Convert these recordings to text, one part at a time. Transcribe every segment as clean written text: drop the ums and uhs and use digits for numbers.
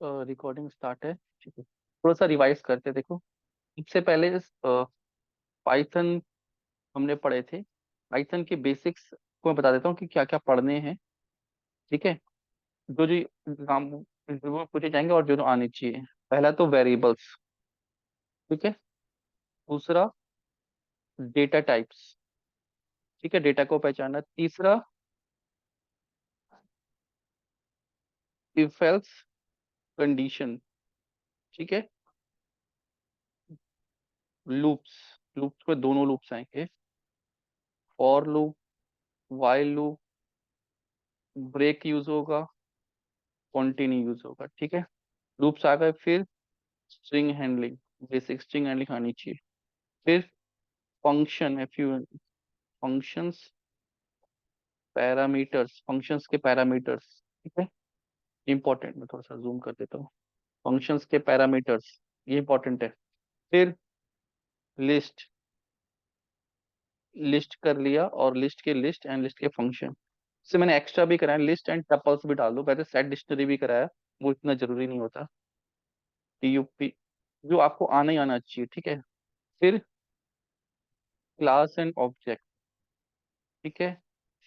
Recording start है, ठीक है। थोड़ा सा रिवाइज करते हैं, देखो। सबसे पहले पाइथन हमने पढ़े थे। पाइथन के बेसिक्स को मैं बता देता हूँ कि क्या क्या पढ़ने हैं, ठीक है। जो जो एग्जाम इंटरव्यू में पूछे जाएंगे और जो जो आने चाहिए। पहला तो वेरिएबल्स, ठीक है। दूसरा डेटा टाइप्स, ठीक है, डेटा को पहचानना। तीसरा इफ एल्स कंडीशन, ठीक है। लूप्स, लूप्स में दोनों लूप्स आएंगे, for loop, while loop, break use होगा, कॉन्टिन्यू यूज होगा, ठीक है। लूप्स आ गए। फिर string handling, basic string handling आनी चाहिए। फिर function, F U functions, parameters, functions के पैरामीटर्स, ठीक है। इंपॉर्टेंट, मैं थोड़ा सा जूम कर देता हूँ। फंक्शंस के पैरामीटर्स, ये इंपॉर्टेंट है। फिर लिस्ट, लिस्ट कर लिया, और लिस्ट के लिस्ट एंड लिस्ट के फंक्शन से मैंने एक्स्ट्रा भी कराया, लिस्ट एंड टपल्स भी डाल दो। पहले सेट डिक्शनरी भी कराया, वो इतना जरूरी नहीं होता। टीयूपी, जो आपको आना ही आना चाहिए, ठीक है। फिर क्लास एंड ऑब्जेक्ट, ठीक है।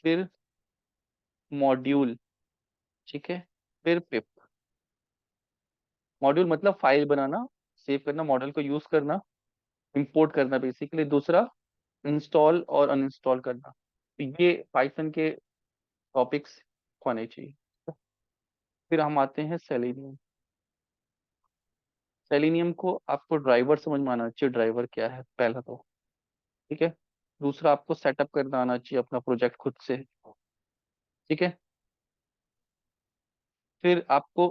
फिर मॉड्यूल, ठीक है। फिर पिप, मॉड्यूल मतलब फाइल बनाना, सेव करना, मॉडल को यूज करना, इंपोर्ट करना बेसिकली। दूसरा इंस्टॉल और अनइंस्टॉल करना। तो ये पाइथन के टॉपिक्स होने चाहिए। फिर हम आते हैं सेलेनियम। सेलेनियम को आपको ड्राइवर समझ में आना चाहिए, ड्राइवर क्या है पहला तो, ठीक है। दूसरा आपको सेटअप करना आना चाहिए अपना प्रोजेक्ट खुद से, ठीक है। फिर आपको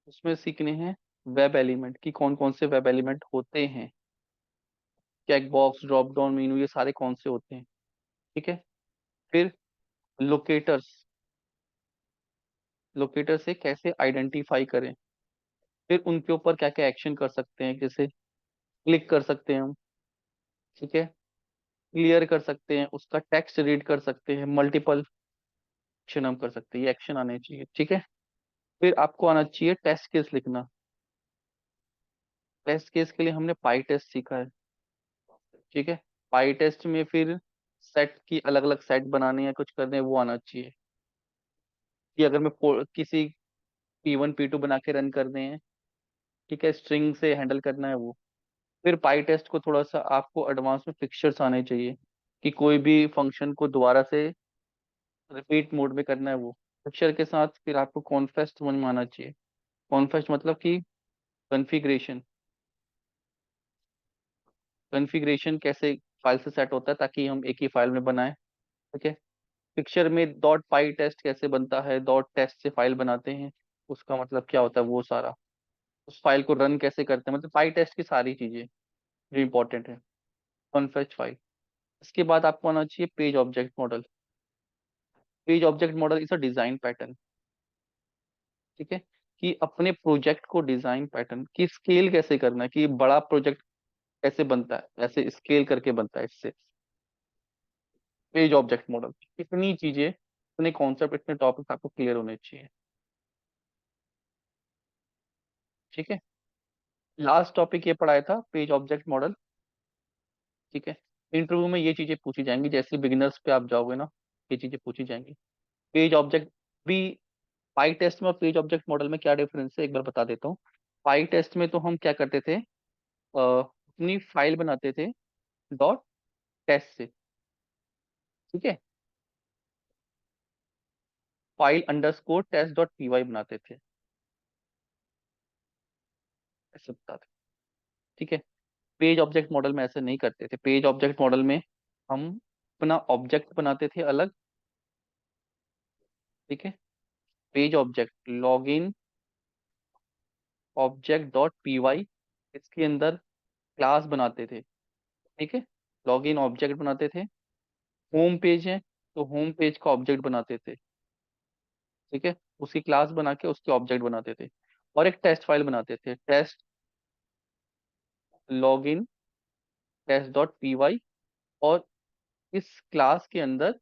उसमें सीखने हैं वेब एलिमेंट की, कौन कौन से वेब एलिमेंट होते हैं, check box, drop down menu, ये सारे कौन से होते हैं, ठीक है। फिर लोकेटर्स, लोकेटर से कैसे आइडेंटिफाई करें। फिर उनके ऊपर क्या क्या एक्शन कर सकते हैं, जैसे क्लिक कर सकते हैं हम, ठीक है। क्लियर कर सकते हैं, उसका टेक्स्ट रीड कर सकते हैं, मल्टीपल एक्शन हम कर सकते हैं, ये एक्शन आने चाहिए, ठीक है। फिर आपको आना चाहिए टेस्ट केस लिखना। टेस्ट केस के लिए हमने पाई टेस्ट सीखा है, ठीक है। पाई टेस्ट में फिर सेट की अलग अलग सेट बनाने या कुछ करने, वो आना चाहिए। कि अगर मैं किसी P1 P2 बना के रन करने हैं, ठीक है, स्ट्रिंग से हैंडल करना है वो। फिर पाई टेस्ट को थोड़ा सा आपको एडवांस में पिक्चर्स आने चाहिए, कि कोई भी फंक्शन को दोबारा से रिपीट मोड में करना है वो पिक्चर के साथ। फिर आपको कॉन्फेस्ट समझ में आना चाहिए। कॉन्फेस्ट मतलब कि कॉन्फ़िगरेशन, कॉन्फ़िगरेशन कैसे फाइल से सेट होता है ताकि हम एक ही फाइल में बनाएं, ठीक है। पिक्चर में डॉट पाई टेस्ट कैसे बनता है, डॉट टेस्ट से फाइल बनाते हैं, उसका मतलब क्या होता है वो सारा। उस फाइल को रन कैसे करते हैं, मतलब पाई टेस्ट की सारी चीजें जो इंपॉर्टेंट है, कॉन्फेस्ट फाइल। इसके बाद आपको आना चाहिए page object model. Page object model is a design pattern, ठीक है। कि अपने प्रोजेक्ट को डिजाइन पैटर्न की स्केल कैसे करना है, कि बड़ा प्रोजेक्ट कैसे बनता है, ऐसे स्केल करके बनता है इससे। पेज ऑब्जेक्ट मॉडल, इतनी चीजें, इतने कॉन्सेप्ट, इतने टॉपिक्स आपको क्लियर होने चाहिए, ठीक है। लास्ट टॉपिक ये पढ़ाया था पेज ऑब्जेक्ट मॉडल, ठीक है। इंटरव्यू में ये चीजें पूछी जाएंगी, जैसे बिगिनर्स पे आप जाओगे ना, ये चीजें पूछी जाएंगी। पेज ऑब्जेक्ट भी, पाई टेस्ट में और पेज ऑब्जेक्ट मॉडल में क्या डिफरेंस है एक बार बता देता हूँ। पाई टेस्ट में तो हम क्या करते थे, अपनी फाइल बनाते थे डॉट टेस्ट से, ठीक है। File underscore test dot P Y बनाते थे, ऐसे बताते, ठीक है। पेज ऑब्जेक्ट मॉडल में ऐसे नहीं करते थे। पेज ऑब्जेक्ट मॉडल में हम अपना ऑब्जेक्ट बनाते थे अलग, ठीक है। Page object log in object dot P Y, इसके अंदर क्लास बनाते थे, ठीक है। लॉग इन ऑब्जेक्ट बनाते थे। होम पेज है तो होम पेज का ऑब्जेक्ट बनाते थे, ठीक है। उसकी क्लास बना के उसके ऑब्जेक्ट बनाते थे। और एक टेस्ट फाइल बनाते थे, test log in test dot P Y. और इस क्लास के अंदर,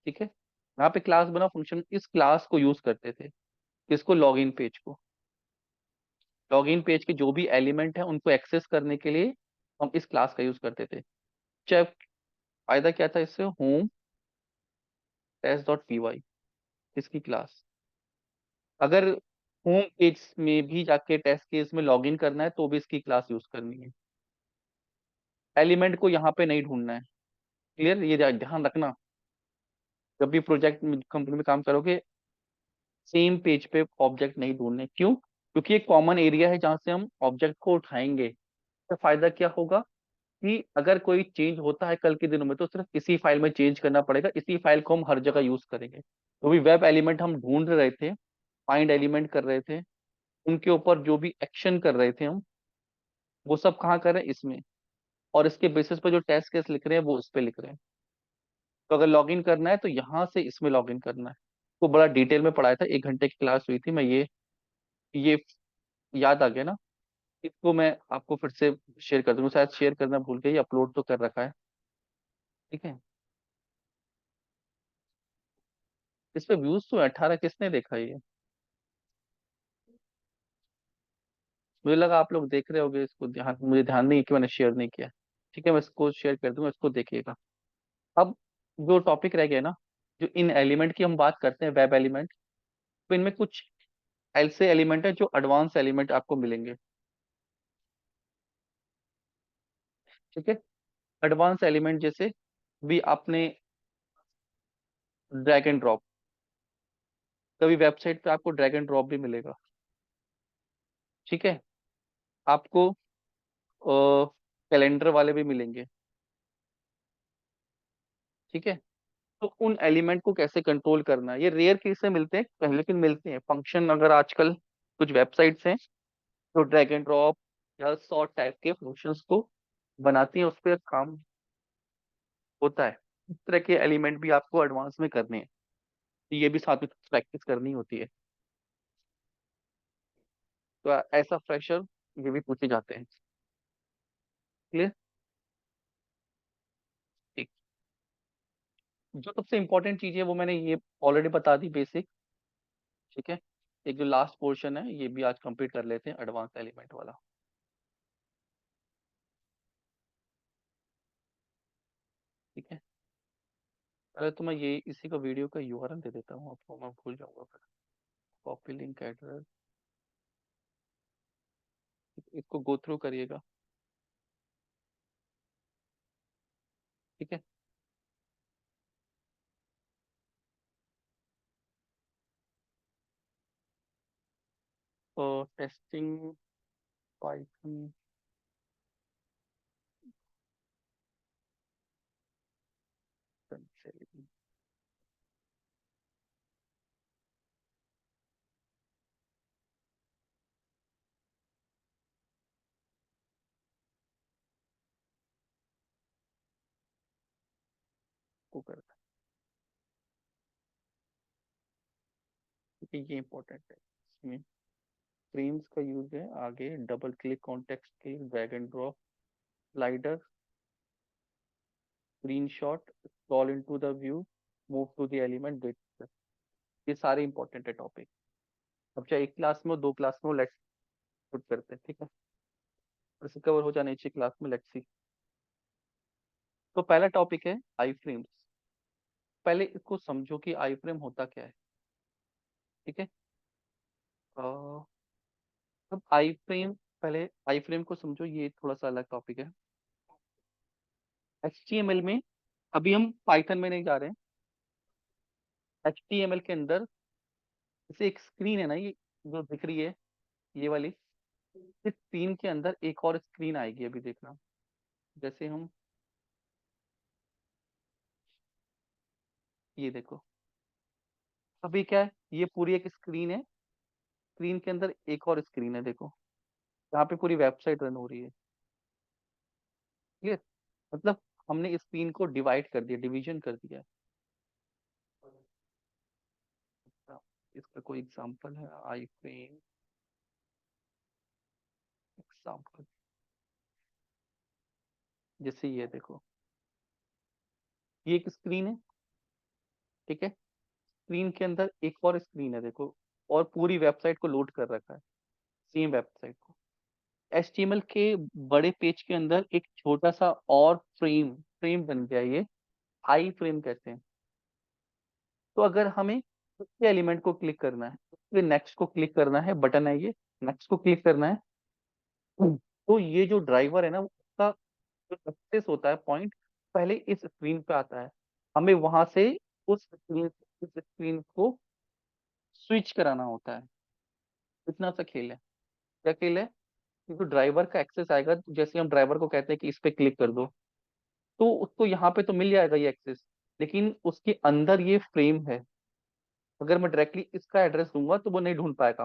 ठीक है, यहाँ पे क्लास बना फंक्शन, इस क्लास को यूज करते थे, इसको लॉग इन पेज को, लॉगिन पेज के जो भी एलिमेंट है उनको एक्सेस करने के लिए हम इस क्लास का यूज करते थे। चाहे फायदा क्या था इससे, home test dot P Y, इसकी क्लास। अगर होम पेज में भी जाके टेस्ट केस में लॉगिन करना है तो भी इसकी क्लास यूज करनी है। एलिमेंट को यहाँ पे नहीं ढूंढना है। क्लियर, ये ध्यान रखना। जब भी प्रोजेक्ट कंपनी में काम करोगे, सेम पेज पे ऑब्जेक्ट नहीं ढूंढने। क्यों? क्योंकि एक कॉमन एरिया है जहां से हम ऑब्जेक्ट को उठाएंगे। तो फायदा क्या होगा कि अगर कोई चेंज होता है कल के दिनों में तो सिर्फ इसी फाइल में चेंज करना पड़ेगा, इसी फाइल को हम हर जगह यूज करेंगे। तो भी वेब एलिमेंट हम ढूंढ रहे थे, फाइंड एलिमेंट कर रहे थे, उनके ऊपर जो भी एक्शन कर रहे थे हम, वो सब कहाँ कर रहे हैं, इसमें। और इसके बेसिस पे जो टेस्ट केस लिख रहे हैं वो उस पे लिख रहे हैं। तो अगर लॉगिन करना है तो यहाँ से इसमें लॉगिन करना है। वो बड़ा डिटेल में पढ़ाया था, 1 घंटे की क्लास हुई थी। मैं ये याद आ गया ना, इसको मैं आपको फिर से शेयर कर दूंगा। शायद शेयर करना भूल गई, अपलोड तो कर रखा है। ठीक है। इस पे व्यूज तो 18, किसने देखा ये? मुझे लगा आप लोग देख रहे होगे इसको, ध्यान मुझे ध्यान नहीं है कि मैंने शेयर नहीं किया। ठीक है, मैं इसको शेयर कर दूंगा, इसको देखिएगा। अब जो टॉपिक रह गया ना, जो इन एलिमेंट की हम बात करते हैं, वेब एलिमेंट, तो इनमें कुछ ऐसे एलिमेंट है जो एडवांस एलिमेंट आपको मिलेंगे। ठीक है। एडवांस एलिमेंट जैसे भी आपने ड्रैग एंड ड्रॉप, कभी वेबसाइट पे आपको ड्रैग एंड ड्रॉप भी मिलेगा। ठीक है। आपको कैलेंडर वाले भी मिलेंगे। ठीक है। तो उन एलिमेंट को कैसे कंट्रोल करना है, ये रेयर केस से मिलते हैं पहले, लेकिन मिलते हैं फंक्शन। अगर आजकल कुछ वेबसाइट्स हैं जो ड्रैग एंड ड्रॉप या सॉर्ट टाइप के फंक्शंस को बनाती हैं, उस पर काम होता है। इस तरह के एलिमेंट भी आपको एडवांस में करने हैं, तो ये भी साथ में प्रैक्टिस करनी होती है। तो ऐसा फ्रेशर ये भी पूछे जाते हैं। क्लियर? ठीक। जो सबसे इंपॉर्टेंट चीज है वो मैंने ये ऑलरेडी बता दी, बेसिक। ठीक है। एक जो लास्ट पोर्शन है ये भी आज कंप्लीट कर लेते हैं, एडवांस एलिमेंट वाला। ठीक है। पहले तो मैं ये इसी का वीडियो का यूआरएल दे देता हूँ आपको, मैं भूल जाऊंगा फिर। कॉपी लिंक एड्रेस, इसको गो थ्रू करिएगा। ठीक है। तो टेस्टिंग पाइथन को करता है। ठीक है, ये इंपॉर्टेंट है। इसमें फ्रेम्स का यूज है, आगे double click, context click, drag and drop, slider, screenshot, scroll into the view, move to the element, date. ये सारे इंपॉर्टेंट है टॉपिक। अब चाहे एक क्लास में हो, 2 क्लास में हो, लेट्स पुट करते हैं। ठीक है। और इसे कवर हो जाने चाहिए क्लास में, लेट्स सी। तो पहला टॉपिक है आई फ्रेम्स। पहले इसको समझो कि आई फ्रेम होता क्या है। ठीक है। अ, अब आई फ्रेम, पहले आई फ्रेम को समझो, ये थोड़ा सा अलग टॉपिक है। HTML में, अभी हम पाइथन में नहीं जा रहे हैं। HTML के अंदर जैसे एक स्क्रीन है ना, ये जो दिख रही है, ये वाली, इस स्क्रीन के अंदर एक और स्क्रीन आएगी, अभी देखना। जैसे हम, ये देखो, अभी क्या है, ये पूरी एक स्क्रीन है, स्क्रीन के अंदर एक और स्क्रीन है, देखो, यहाँ पे पूरी वेबसाइट रन हो रही है। क्लियर? मतलब हमने स्क्रीन को डिवाइड कर दिया, डिवीजन कर दिया। अच्छा, इसका कोई एग्जांपल है? आई फ्रेम एग्जांपल, जैसे ये देखो, ये एक स्क्रीन है। ठीक है। स्क्रीन के अंदर एक और स्क्रीन है, देखो, और पूरी वेबसाइट को लोड कर रखा है। सेम वेबसाइट को। HTML के बड़े पेज के अंदर एक छोटा सा और फ्रेम फ्रेम बन गया ये, आई फ्रेम कहते हैं। तो अगर हमें उसके एलिमेंट को क्लिक करना है, फिर नेक्स्ट को क्लिक करना है, बटन है ये, नेक्स्ट को क्लिक करना है, तो ये जो ड्राइवर है ना, उसका जो सक्सेस होता है पॉइंट, पहले इस स्क्रीन पे आता है। हमें वहां से उस स्क्रीन को स्विच कराना होता है। इतना सा खेल है। क्या खेल है? क्योंकि ड्राइवर का एक्सेस आएगा, तो जैसे हम ड्राइवर को कहते हैं कि इस पे क्लिक कर दो, तो उसको यहाँ पे तो मिल जाएगा ये एक्सेस, लेकिन उसके अंदर ये फ्रेम है। अगर मैं डायरेक्टली इसका एड्रेस दूंगा तो वो नहीं ढूंढ पाएगा।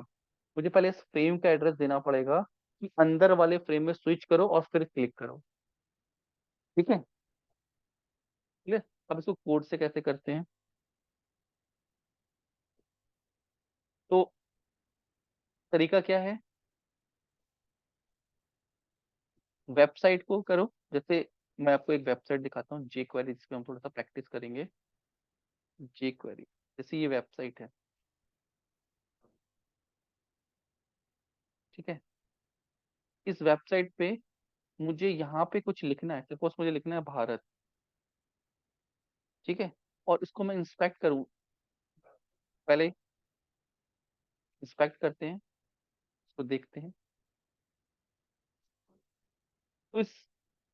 मुझे पहले इस फ्रेम का एड्रेस देना पड़ेगा कि अंदर वाले फ्रेम में स्विच करो और फिर क्लिक करो। ठीक है? क्लियर? अब इसको कोड से कैसे करते हैं? तो तरीका क्या है? वेबसाइट को करो। जैसे मैं आपको एक वेबसाइट दिखाता हूँ, जे क्वेरी, जिसपे हम थोड़ा सा प्रैक्टिस करेंगे। जे क्वेरी, जैसे ये वेबसाइट है, ठीक है? इस वेबसाइट पे मुझे यहाँ पे कुछ लिखना है, सपोज मुझे लिखना है भारत, ठीक है? और इसको मैं इंस्पेक्ट करूँ, पहले इंस्पेक्ट करते हैं, इसको देखते हैं। तो इस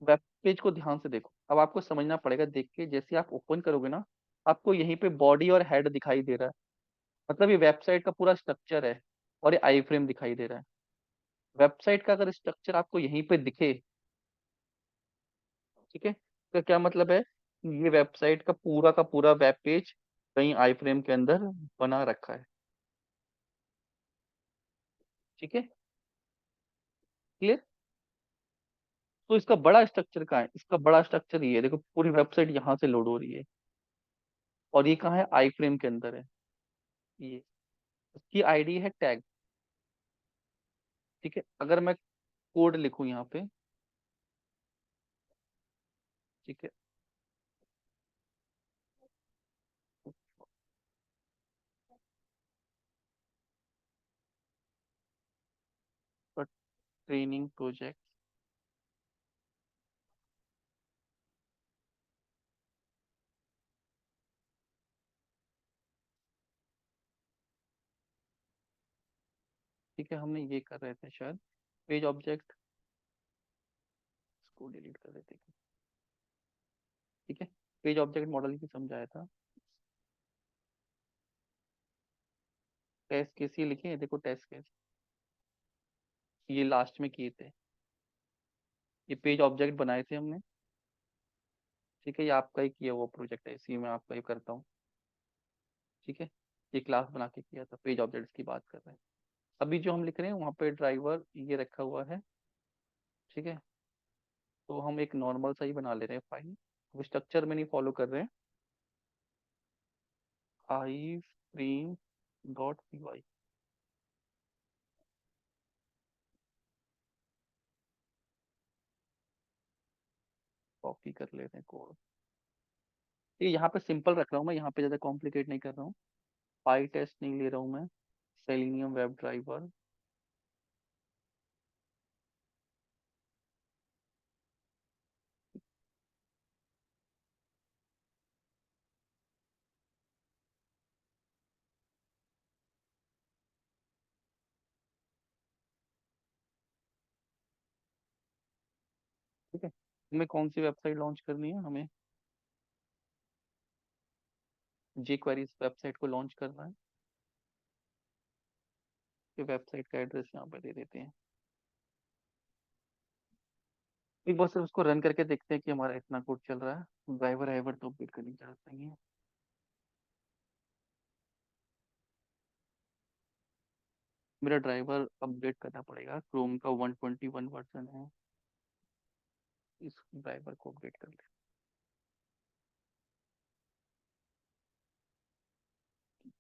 वेब पेज को ध्यान से देखो। अब आपको समझना पड़ेगा देख के, जैसे आप ओपन करोगे ना, आपको यहीं पे बॉडी और हेड दिखाई दे रहा है, मतलब ये वेबसाइट का पूरा स्ट्रक्चर है, और ये आई फ्रेम दिखाई दे रहा है। वेबसाइट का अगर स्ट्रक्चर आपको यहीं पे दिखे, ठीक है, तो क्या मतलब है? ये वेबसाइट का पूरा वेब पेज कहीं आई फ्रेम के अंदर बना रखा है। ठीक है? क्लियर? तो इसका बड़ा स्ट्रक्चर कहाँ है? इसका बड़ा स्ट्रक्चर ये है, देखो पूरी वेबसाइट यहाँ से लोड हो रही है, और ये कहाँ है? आई फ्रेम के अंदर है ये। इसकी आईडी है टैग। ठीक है? अगर मैं कोड लिखूं यहाँ पे, ठीक है, ट्रेनिंग प्रोजेक्ट, ठीक है, हमने ये कर रहे थे शायद, पेज ऑब्जेक्ट, इसको डिलीट कर देते हैं। ठीक है, पेज ऑब्जेक्ट मॉडल की समझाया था। टेस्ट केस ये लिखे हैं, देखो टेस्ट केस, ये लास्ट में किए थे। ये पेज ऑब्जेक्ट बनाए थे हमने। ठीक है, ये आपका ही किया हुआ प्रोजेक्ट है, इसी में आपका ही करता हूँ। ठीक है, ये क्लास बना के किया था, पेज ऑब्जेक्ट्स की बात कर रहे हैं। अभी जो हम लिख रहे हैं वहाँ पे ड्राइवर ये रखा हुआ है। ठीक है, तो हम एक नॉर्मल सा ही बना ले रहे हैं फाइल, स्ट्रक्चर में नहीं फॉलो कर रहे हैं। Iframe dot P y, copy कर ले रहे हैं कोड। ये यहाँ पे सिंपल रख रहा हूँ मैं, यहाँ पे ज़्यादा कॉम्प्लिकेट नहीं कर रहा हूँ। पाई टेस्ट नहीं ले रहा हूँ मैं, सेलिनियम वेब ड्राइवर। ठीक है, हमें कौन सी वेबसाइट लॉन्च करनी है? हमें जी क्वेरी वेबसाइट को लॉन्च करना है। ये वेबसाइट का एड्रेस यहाँ पे दे देते हैं। एक बार सिर्फ उसको रन करके देखते हैं कि हमारा इतना कोड चल रहा है। ड्राइवर आइवर तो अपडेट करने की जरूरत नहीं है। मेरा ड्राइवर अपडेट करना पड़ेगा, क्रोम का 121 वर्जन है, इस ड्राइवर को अपडेट कर ले।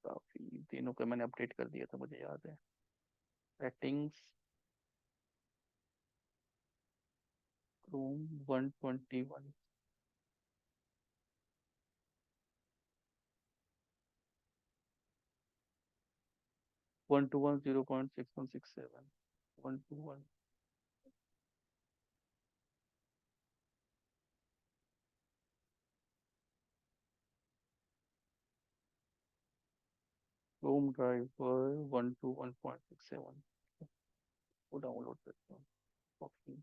काफी दिनों का मैंने अपडेट कर दिया था, मुझे याद है। Settings, Chrome 121, 121 0.6167। 121 क्रोम ड्राइवर 121.67 को डाउनलोड करता हूँ। कॉपी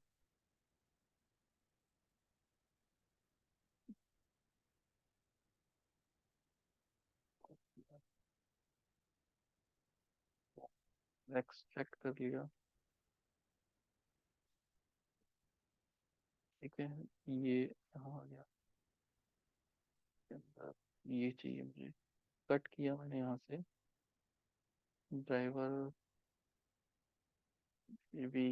एक्सट्रैक्ट कर लिया। ठीक है, ये यहाँ आ गया इसके अंदर। ये चाहिए मुझे, कट किया मैंने यहाँ से ड्राइवर। ये भी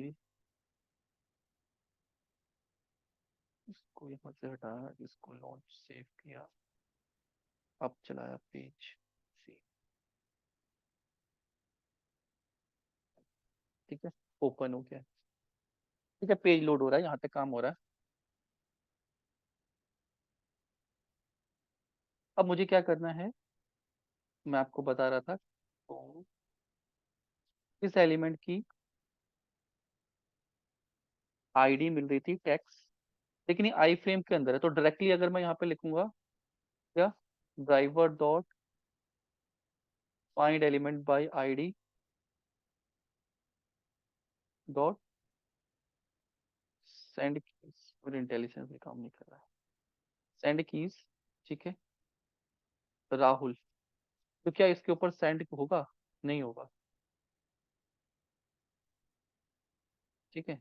इसको यहाँ से हटाया, इसको लॉन्च सेव किया, अब चलाया पेज सी। ठीक है, ओपन हो गया। ठीक है, पेज लोड हो रहा है, यहाँ तक काम हो रहा है। अब मुझे क्या करना है, मैं आपको बता रहा था, तो इस एलिमेंट की आईडी मिल रही थी टेक्स्ट, लेकिन ये आई फ्रेम के अंदर है, तो डायरेक्टली अगर मैं यहाँ पे लिखूंगा क्या, driver dot find element by ID dot send keys, और इंटेलिजेंस में काम नहीं कर रहा है, सेंड कीज। ठीक है, राहुल, तो क्या इसके ऊपर सेंड होगा? नहीं होगा। ठीक है,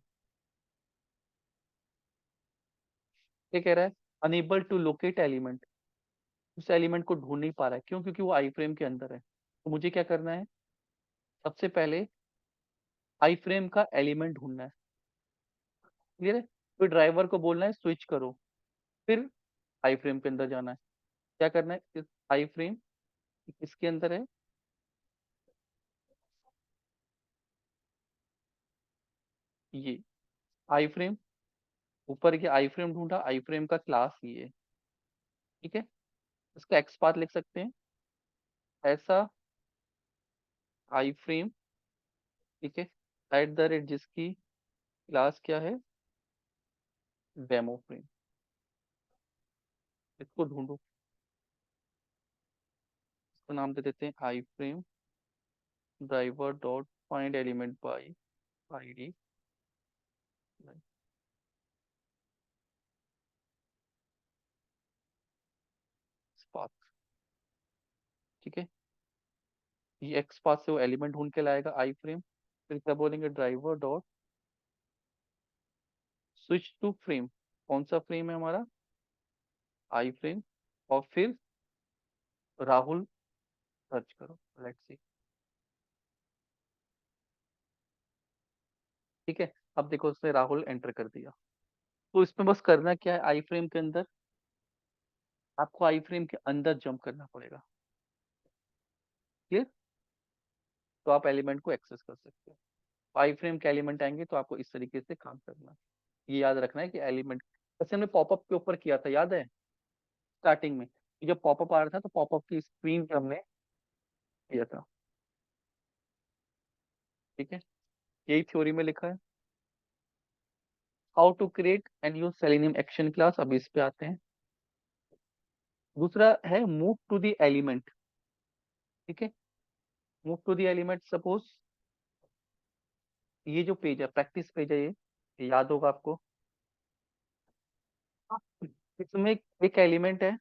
ये कह रहा है अनेबल टू लोकेट एलिमेंट, उस एलिमेंट को ढूंढ नहीं पा रहा है, क्यों? क्योंकि वो आई फ्रेम के अंदर है। तो मुझे क्या करना है, सबसे पहले आई फ्रेम का एलिमेंट ढूंढना है। क्लियर है? तो ड्राइवर को बोलना है स्विच करो, फिर आई फ्रेम के अंदर जाना है। क्या करना है, इस आई फ्रेम किसके अंदर है, ये आई फ्रेम, ऊपर के आई फ्रेम ढूंढा, आई फ्रेम का क्लास ये है। ठीक है, इसका एक्स पाथ लिख सकते हैं, ऐसा आई फ्रेम। ठीक है, एट द रेट जिसकी क्लास क्या है, डेमो फ्रेम। इसको ढूंढो, इसको नाम दे देते हैं iframe driver dot find element by ID path. ठीक है, ये एक्स पाथ से वो एलिमेंट ढूंढ के लाएगा आई फ्रेम, फिर क्या बोलेंगे, driver dot switch to frame, कौन सा फ्रेम है हमारा, आई फ्रेम, और फिर राहुल सर्च करो, लेट्स सी। ठीक है, अब देखो उसने राहुल एंटर कर दिया। तो इसमें बस करना क्या है, आई फ्रेम के अंदर, आपको आई फ्रेम के अंदर जंप करना पड़ेगा। क्लियर? तो आप एलिमेंट को एक्सेस कर सकते हो। आई फ्रेम के एलिमेंट आएंगे तो आपको इस तरीके से काम करना है। ये याद रखना है कि एलिमेंट, जैसे हमने पॉपअप के ऊपर किया था, याद है स्टार्टिंग में, जब पॉपअप आ रहा था तो पॉपअप की स्क्रीन पे हमने किया था। ठीक है, यही थ्योरी में लिखा है। How to create and use Selenium action class, अभी इस पे आते हैं। दूसरा है मूव टू द एलिमेंट। ठीक है, move to the element, suppose ये जो पेज है, प्रैक्टिस पेज है, ये याद होगा आपको। इसमें एक एलिमेंट है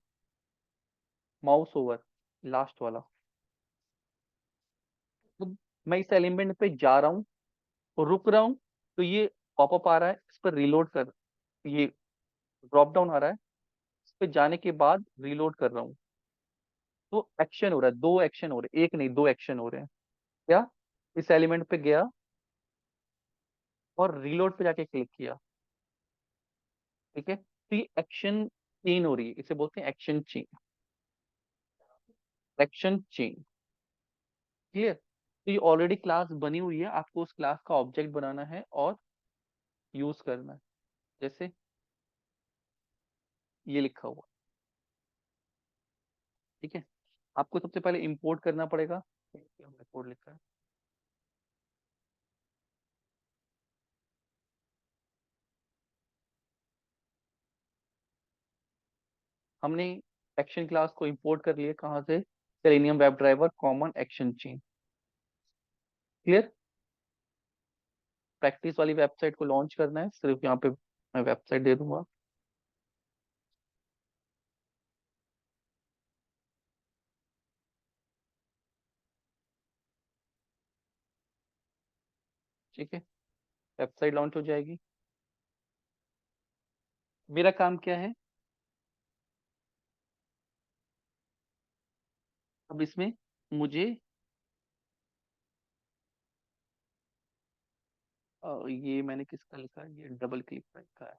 माउस ओवर, लास्ट वाला। तो मैं इस एलिमेंट पे जा रहा हूँ और रुक रहा हूँ, तो ये पॉपअप आ रहा है, इस पर रीलोड कर, ये ड्रॉप डाउन आ रहा है, इस पे जाने के बाद रीलोड कर रहा हूँ, तो एक्शन हो रहा है, दो एक्शन हो रहे हैं, एक नहीं दो एक्शन हो रहे हैं। क्या, इस एलिमेंट पे गया और रीलोड पे जाके क्लिक किया। ठीक है, तो ये एक्शन चेन हो रही है, इसे बोलते हैं action chain, action chain. Clear? तो ये ऑलरेडी क्लास बनी हुई है, आपको उस क्लास का ऑब्जेक्ट बनाना है और यूज करना है। जैसे ये लिखा हुआ। ठीक है, आपको सबसे पहले इंपोर्ट करना पड़ेगा, हमने कोड लिखा है, हमने एक्शन क्लास को इंपोर्ट कर लिया कहाँ से, selenium web driver common action chain. Clear. Practice वाली वेबसाइट को लॉन्च करना है, सिर्फ यहाँ पे मैं वेबसाइट दे दूंगा। ठीक है, वेबसाइट लॉन्च हो जाएगी। मेरा काम क्या है अब इसमें, मुझे ये मैंने किसका लिखा है, ये डबल क्लिक का लिखा है।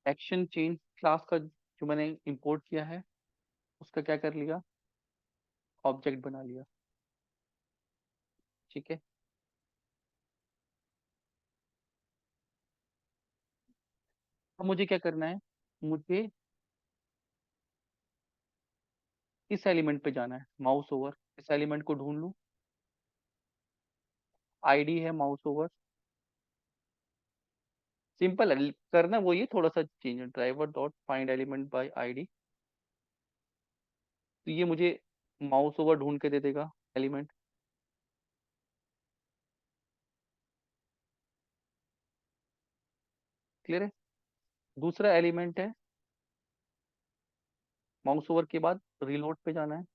एक्शन चेन क्लास का जो मैंने इंपोर्ट किया है, उसका क्या कर लिया, ऑब्जेक्ट बना लिया। ठीक है, अब मुझे क्या करना है, मुझे इस एलिमेंट पे जाना है, माउस ओवर, इस एलिमेंट को ढूंढ लूं। आईडी है माउस ओवर, सिंपल है करना, वो ये थोड़ा सा चेंज है, driver dot find element by ID. तो ये मुझे माउस ओवर ढूंढ के दे देगा एलिमेंट। क्लियर है। दूसरा एलिमेंट है, माउस ओवर के बाद रीलोड पे जाना है।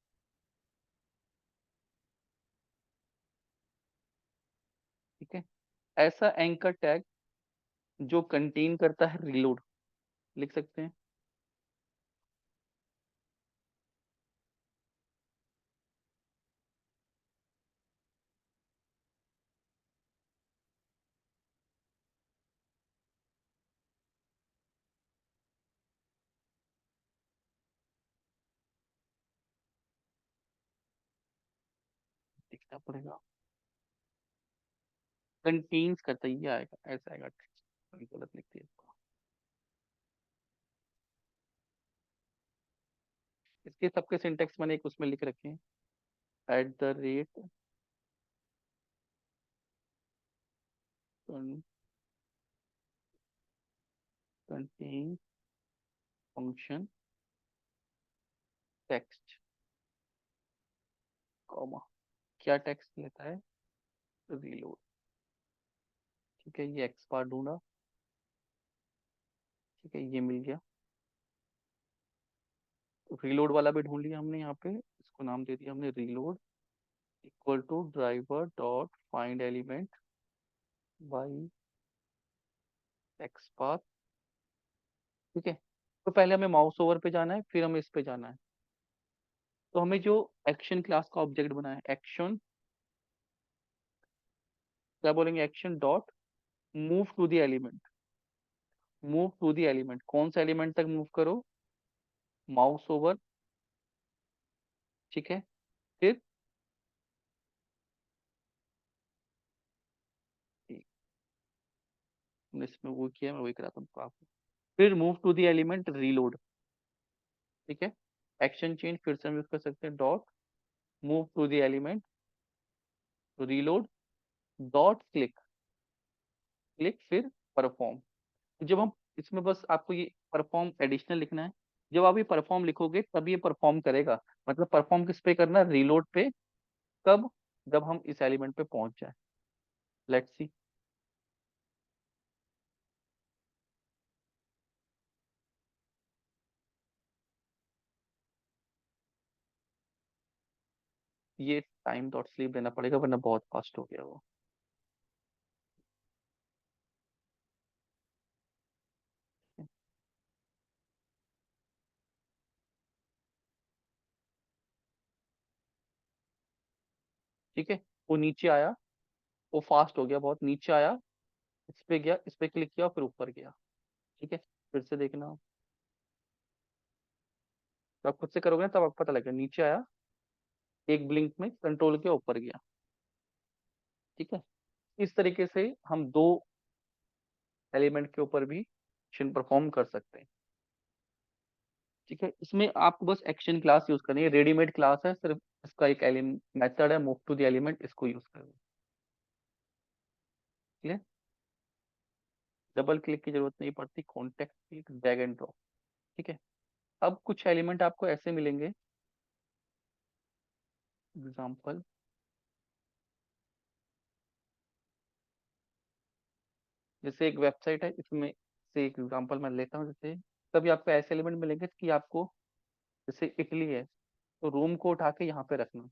ठीक है, ऐसा एंकर टैग जो कंटेन करता है रीलोड, लिख सकते हैं। लिखना पड़ेगा, कंटेन्स करता है, ये आएगा, ऐसा आएगा। गलत लिख दिया इसको। इसके सबके सिंटेक्स मैंने एक उसमें लिख रखे हैं, @, कंटेन फंक्शन टेक्स्ट, कॉमा, क्या टेक्स्ट लेता है, रीलोड। ठीक है, ये एक्स बार ढूंढा। ठीक है, ये मिल गया। रीलोड वाला भी ढूंढ लिया हमने, यहाँ पे इसको नाम दे दिया हमने reload, equal to driver dot find element by XPath. ठीक है, तो पहले हमें माउस ओवर पे जाना है, फिर हमें इस पे जाना है। तो हमें जो एक्शन क्लास का ऑब्जेक्ट बना है, एक्शन, क्या बोलेंगे, action dot move to the element, move to the element, कौन सा एलिमेंट तक मूव करो, माउस ओवर। ठीक है, फिर हमने इसमें वो किया, मैं वही कराता हूँ आपको। फिर move to the element reload. ठीक है, एक्शन चेंज फिर से हम यूज कर सकते हैं, dot move to the element reload dot click, click फिर परफॉर्म। जब हम इसमें बस आपको ये परफॉर्म एडिशनल लिखना है, जब आप ये परफॉर्म लिखोगे तब ये परफॉर्म करेगा। मतलब परफॉर्म किस पे करना, रीलोड पे। कब, जब हम इस एलिमेंट पे पहुंच जाए। Let's see. ये टाइम डॉट स्लीप देना पड़ेगा, वरना बहुत फास्ट हो गया वो। ठीक है, वो नीचे आया, वो फास्ट हो गया बहुत, नीचे आया, इस पे गया, इस पे क्लिक किया, फिर ऊपर गया। ठीक है, फिर से देखना, तो आप खुद से करोगे ना तब आपको पता लगेगा, नीचे आया, एक ब्लिंक में कंट्रोल किया, ऊपर गया। ठीक है, इस तरीके से हम दो एलिमेंट के ऊपर भी एक्शन परफॉर्म कर सकते हैं। ठीक है, इसमें आपको बस एक्शन क्लास यूज करनी है, रेडीमेड क्लास है, सिर्फ इसका एक मेथड है मूव टू द एलिमेंट, इसको यूज करेंगे। क्लियर? डबल क्लिक की जरूरत नहीं पड़ती, contact click, drag and drop. ठीक है। अब कुछ एलिमेंट आपको ऐसे मिलेंगे, एग्जाम्पल, जैसे एक वेबसाइट है, इसमें से एक एग्जांपल मैं लेता हूँ। जैसे कभी आपको ऐसे एलिमेंट मिलेंगे कि आपको, जैसे इटली है, तो रूम को उठा के यहाँ पे रखना।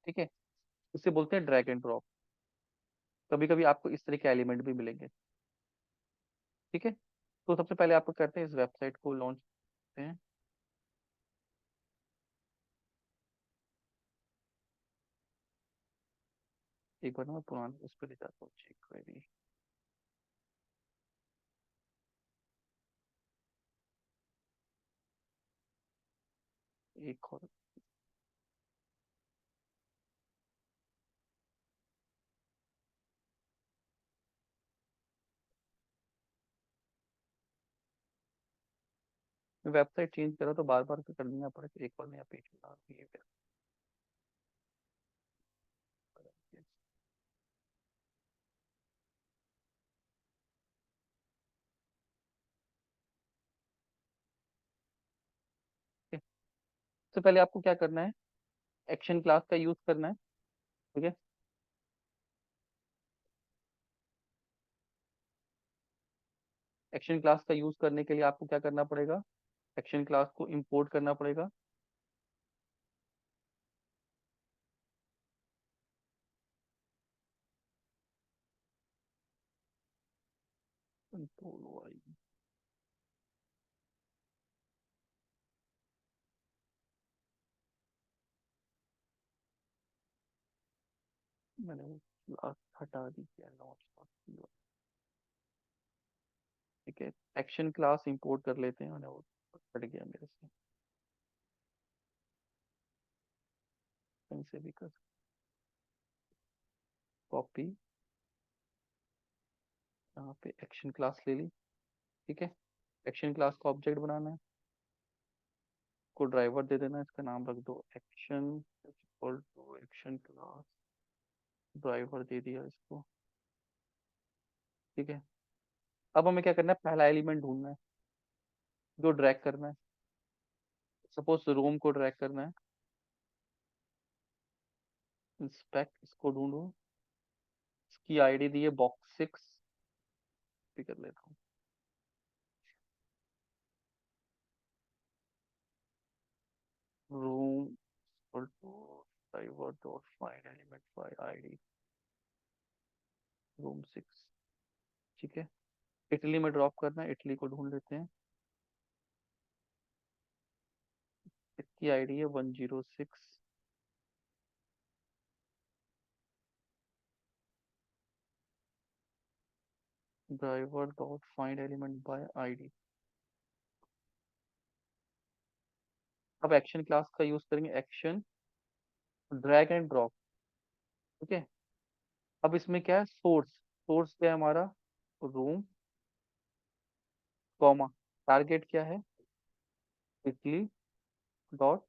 ठीक है। इसे बोलते हैं ड्रैग एंड ड्रॉप। कभी कभी आपको इस तरह के एलिमेंट भी मिलेंगे। ठीक है। तो सबसे पहले आपको करते हैं, इस वेबसाइट को लॉन्च करते हैं। एक बार ना मैं पुराना उस पर ले जाता हूँ, चेक क्वेरी। एक और वेबसाइट चेंज करा तो बार बार करना पड़ेगा, एक बार नया पेज बना दिए। तो पहले आपको क्या करना है, एक्शन क्लास का यूज करना है। ठीक है। एक्शन क्लास का यूज करने के लिए आपको क्या करना पड़ेगा, एक्शन क्लास को इंपोर्ट करना पड़ेगा। Control Y. मैंने वो क्लास हटा दी क्या, लॉन्च। ठीक है। एक्शन क्लास इंपोर्ट कर लेते हैं, मैंने वो हट गया मेरे से, कहीं से भी कर। कॉपी, यहाँ पे एक्शन क्लास ले ली। ठीक है। एक्शन क्लास को ऑब्जेक्ट बनाना है, को ड्राइवर दे देना है, इसका नाम रख दो action equal to action class, driver दे दिया इसको। ठीक है। अब हमें क्या करना है, पहला एलिमेंट ढूंढना है जो ड्रैग करना है। सपोज रोम को ड्रैग करना है, इंस्पेक्ट, इसको ढूंढो, इसकी आईडी दी है बॉक्स 6, कर लेता हूँ। room equal to driver dot find element by id room 6। ठीक है। इटली में ड्रॉप करना है, इटली को ढूंढ लेते हैं, इसकी आईडी है 106। Driver dot find element by ID. अब एक्शन क्लास का यूज करेंगे, एक्शन ड्रैग एंड ड्रॉप। ठीक है। अब इसमें क्या है, सोर्स, सोर्स क्या है हमारा, रूम, कॉमा, टारगेट क्या है, इटली डॉट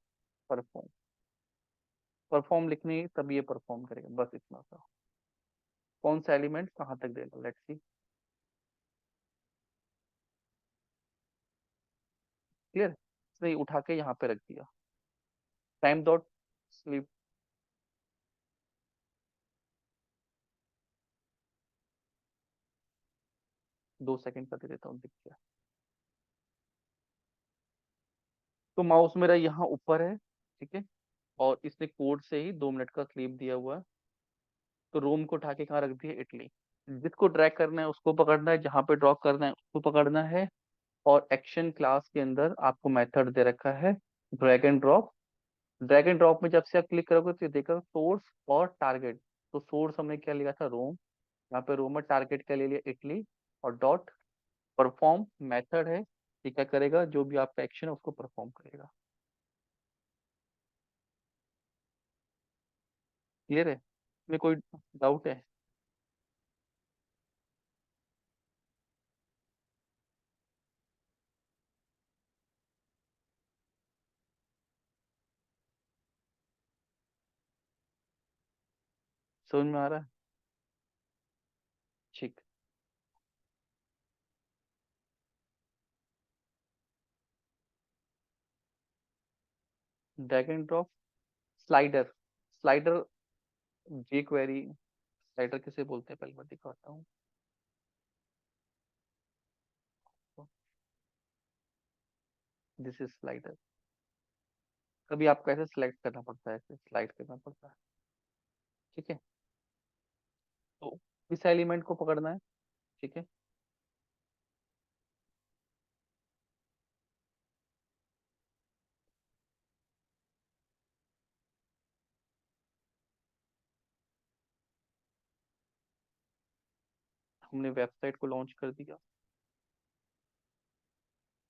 परफॉर्म। परफॉर्म लिखनी तब ये परफॉर्म करेगा, बस इतना सा। कौन सा एलिमेंट कहाँ तक देना, लेट्स सी। क्लियर। इसने उठा के यहाँ पे रख दिया, टाइम डॉट स्लीप। 2 सेकंड का दे देता हूँ, दिख गया। तो माउस मेरा यहाँ ऊपर है। ठीक है। और इसने कोड से ही 2 मिनट का स्लीप दिया हुआ है। तो रोम को उठा के कहाँ रख दिया, इटली। जिसको ड्रैग करना है उसको पकड़ना है, जहां पे ड्रॉप करना है उसको पकड़ना है। और एक्शन क्लास के अंदर आपको मेथड दे रखा है drag and drop. Drag and drop में जब से आप क्लिक करोगे तो ये देखा सोर्स और टारगेट। तो सोर्स हमने क्या लिया था, रोम, यहाँ पे रोम में टारगेट क्या ले लिया, इटली। और डॉट परफॉर्म मेथड है, ये क्या करेगा, जो भी आपका एक्शन है उसको परफॉर्म करेगा। क्लियर है, इसमें कोई डाउट है? समझ में आ रहा है? ठीक। Drag and drop, slider, slider, J query, slider किसे बोलते हैं पहले मैं दिखाता हूँ। This is slider. कभी आपको ऐसे सिलेक्ट करना पड़ता है, ऐसे स्लाइड करना पड़ता है। ठीक है, तो इस एलिमेंट को पकड़ना है। ठीक है, हमने वेबसाइट को लॉन्च कर दिया।